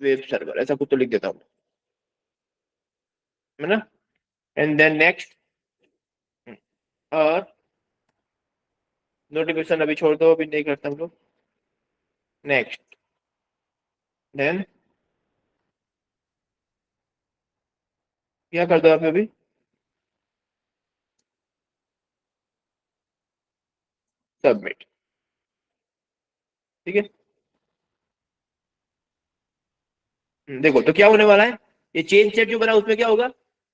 web server ऐसा कुछ तो लिख देता हूँ, है ना, एंड देन नेक्स्ट, और नोटिफिकेशन अभी छोड़ दो, अभी नहीं करता हम लोग, नेक्स्ट, देन क्या कर दो आप अभी, सबमिट, ठीक है। देखो तो क्या होने वाला है, ये चेंज सेट जो बना उसमें क्या होगा,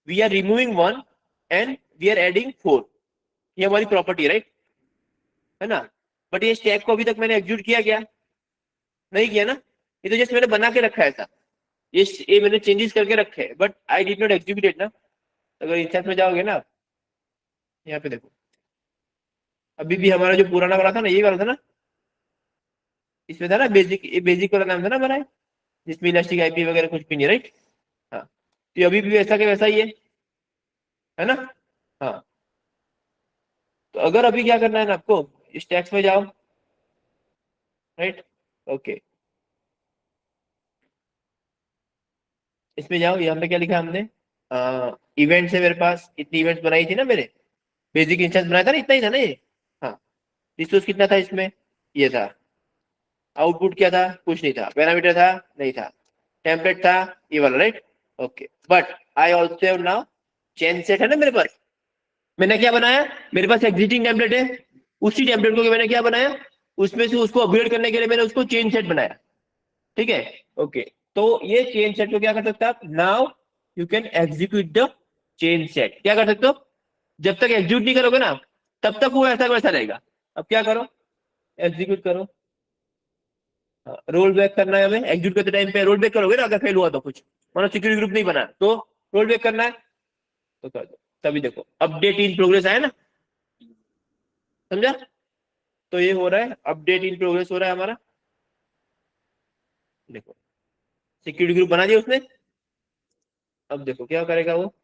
we are removing 1 and we are adding 4, ये हमारी प्रॉपर्टी, राइट, है ना, बट ये स्टैक को अभी तक मैंने एग्जीक्यूट किया क्या, नहीं किया ना, ये तो जस्ट मैंने बना के रखा है ऐसा, ये मैंने चेंजेस करके रखे हैं, but I did not execute it ना। अगर इंस्टेंस में जाओगे ना, यहाँ पे देखो, अभी भी हमारा जो पुराना वाला था ना, यही वाला था ना, इसमें था ना बेसिक, ये बेसिक वाला नाम था ना हमारा, जिसमें इलास्टिक आईपी वगैरह कुछ भी नहीं, राइट, हाँ, तो अभी भी वैसा के वैसा ही है ना, हाँ। तो अगर अभी क्या करना है ना आपको, इस टैक्स में जाओ, राइट, ओके, इसमें जाओ, यहाँ पे क्या लिखा हमने, इवेंट से मेरे पास इतनी इवेंट्स बनाई थी ना, मेरे बेसिक इंस्टेंस बनाया था ना, इतना ही था ना ये, हाँ, रिसोर्स कितना था इसमें, ये था, आउटपुट क्या था, कुछ नहीं था, पैरामीटर था, नहीं था, टेम्पलेट था, ये वाला, right, okay, but I also have now change set है ना मेरे पास, मैंने क्या बनाया, मेरे पास एग्जिस्टिंग टेम्पलेट है, उसी टेम्पलेट को मैंने क्या बनाया, उसमें से उसको अपग्रेड करने के लिए मैंने उसको चेंज सेट बनाया, ठीक है, ओके। तो ये चेंज सेट को क्या कर सकते हो आप, now you can execute the change set, क्या कर सकते हो, जब तक एग्जीक्यूट नहीं करोगे ना तब तक वो ऐसा वैसा रहेगा। अब क्या करो, एग्जीक्यूट करो, रोल बैक करना है हमें, एग्जीक्यूट करते टाइम पे रोल बैक करोगे ना, अगर फेल हुआ तो कुछ, मतलब सिक्योरिटी ग्रुप नहीं बना तो रोल बैक करना है, तो कर दो, तभी देखो अपडेट इन प्रोग्रेस आया ना, समझा, तो ये हो रहा है, अपडेट इन प्रोग्रेस हो रहा है हमारा, देखो सिक्योरिटी ग्रुप बना दिया उसने, अब देखो क्या करेगा वो,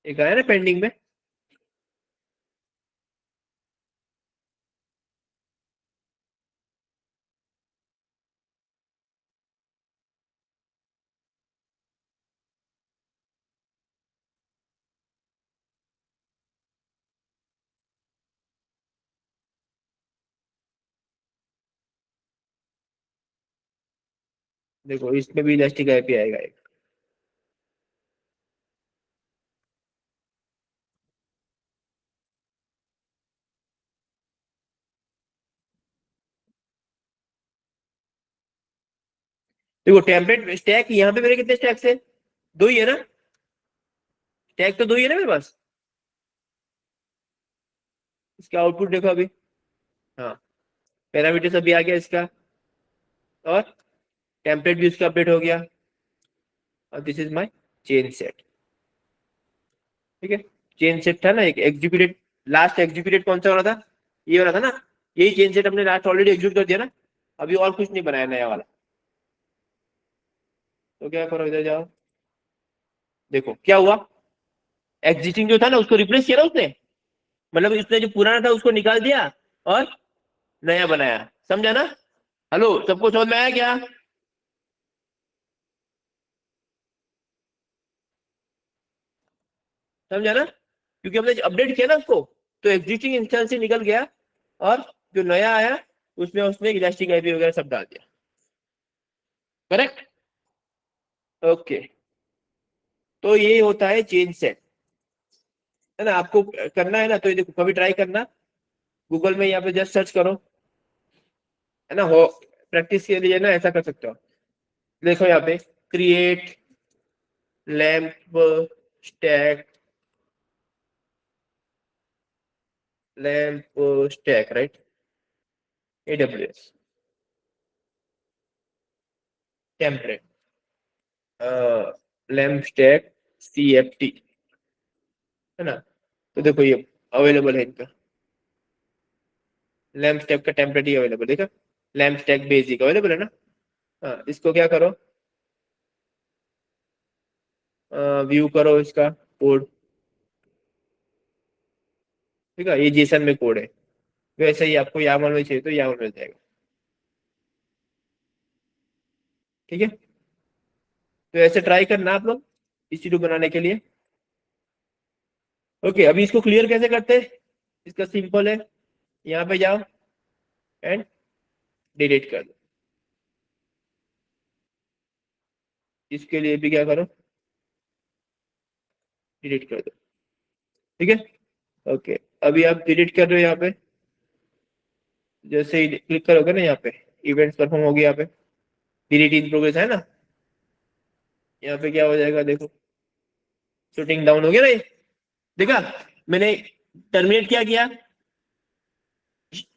एक आया ना पेंडिंग में, देखो इसमें भी इलास्टिक आईपी आएगा एक। देखो टेम्पलेट स्टैक, यहाँ पे मेरे कितने स्टैक्स है, 2 ही है ना, स्टैक तो 2 ही है ना मेरे पास। इसका आउटपुट देखो अभी, हाँ पैरामीटर्स अभी आ गया इसका, और टेम्पलेट भी उसका अपडेट हो गया, और this is my chain set. ठीक है, चेन सेट था ना एक एग्जीक्यूटेड, लास्ट एग्जीक्यूटेड कौन सा हो रहा था, ये वाला था ना, यही चेन सेट हमने लास्ट ऑलरेडी एग्जीक्यूट कर दिया ना, अभी और कुछ नहीं बनाया नया वाला। तो क्या करो, इधर जाओ, देखो क्या हुआ, एग्जिस्टिंग जो था ना उसको रिप्लेस किया ना उसने, मतलब उसने जो पुराना था उसको निकाल दिया और नया बनाया, समझा ना। हेलो, सबको समझ में आया क्या? समझा ना, क्योंकि हमने अपडेट किया ना उसको, तो एग्जिस्टिंग इंस्टेंस से निकल गया, और जो नया आया उसमें उसने इलास्टिक आईपी वगैरह सब डाल दिया। Correct, okay. तो ये होता है चेन सेट, है ना। आपको करना है ना, तो ये देखो कभी ट्राई करना, गूगल में यहाँ पे जस्ट सर्च करो, है ना, हो प्रैक्टिस के लिए ना ऐसा कर सकते हो। देखो यहाँ पे create lamp stack, lamp stack, right, AWS template, lamp stack CFT, है ना। तो देखो ये अवेलेबल है इनका, लैम्प स्टैक का टेम्पलेट ही अवेलेबल, देखा, लैम्प स्टैक बेसिक अवेलेबल है ना। हाँ, इसको क्या करो, व्यू करो इसका कोड, ठीक है, ये जेसन में कोड है, वैसे ही आपको YAML में चाहिए तो YAML मिल जाएगा। ठीक है, तो ऐसे ट्राई करना आप लोग EC2 बनाने के लिए। ओके, अभी इसको क्लियर कैसे करते हैं, इसका सिंपल है, यहाँ पे जाओ एंड डिलीट कर दो, इसके लिए भी क्या करो, डिलीट कर दो। ठीक है, ओके, अभी आप डिलीट कर रहे हो, यहाँ पे जैसे ही क्लिक करोगे ना, यहाँ पे इवेंट्स परफॉर्म होगी, यहाँ पे डिलीट इन प्रोग्रेस है ना, यहाँ पे क्या हो जाएगा, देखो शूटिंग डाउन हो गया ना ये, देखा मैंने टर्मिनेट क्या किया,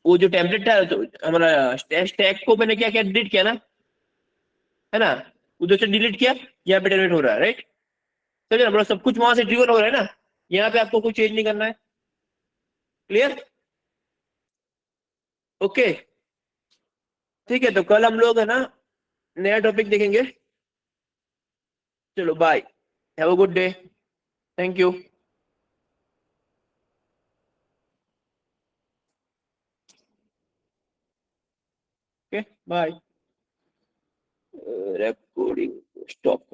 वो जो टेम्पलेट था तो हमारा स्टैक को मैंने क्या किया, डिलीट किया ना, है ना, उधर से डिलीट किया, यहाँ पे टर्मिनेट हो रहा है, राइट। समझे ना, मतलब सब कुछ वहां से ट्रिगर हो रहा है ना, यहाँ पे आपको कुछ चेंज नहीं करना है। क्लियर, ओके, ठीक है, तो कल हम लोग है ना नया टॉपिक देखेंगे। चलो bye, have a good day, thank you. Okay bye, recording stop.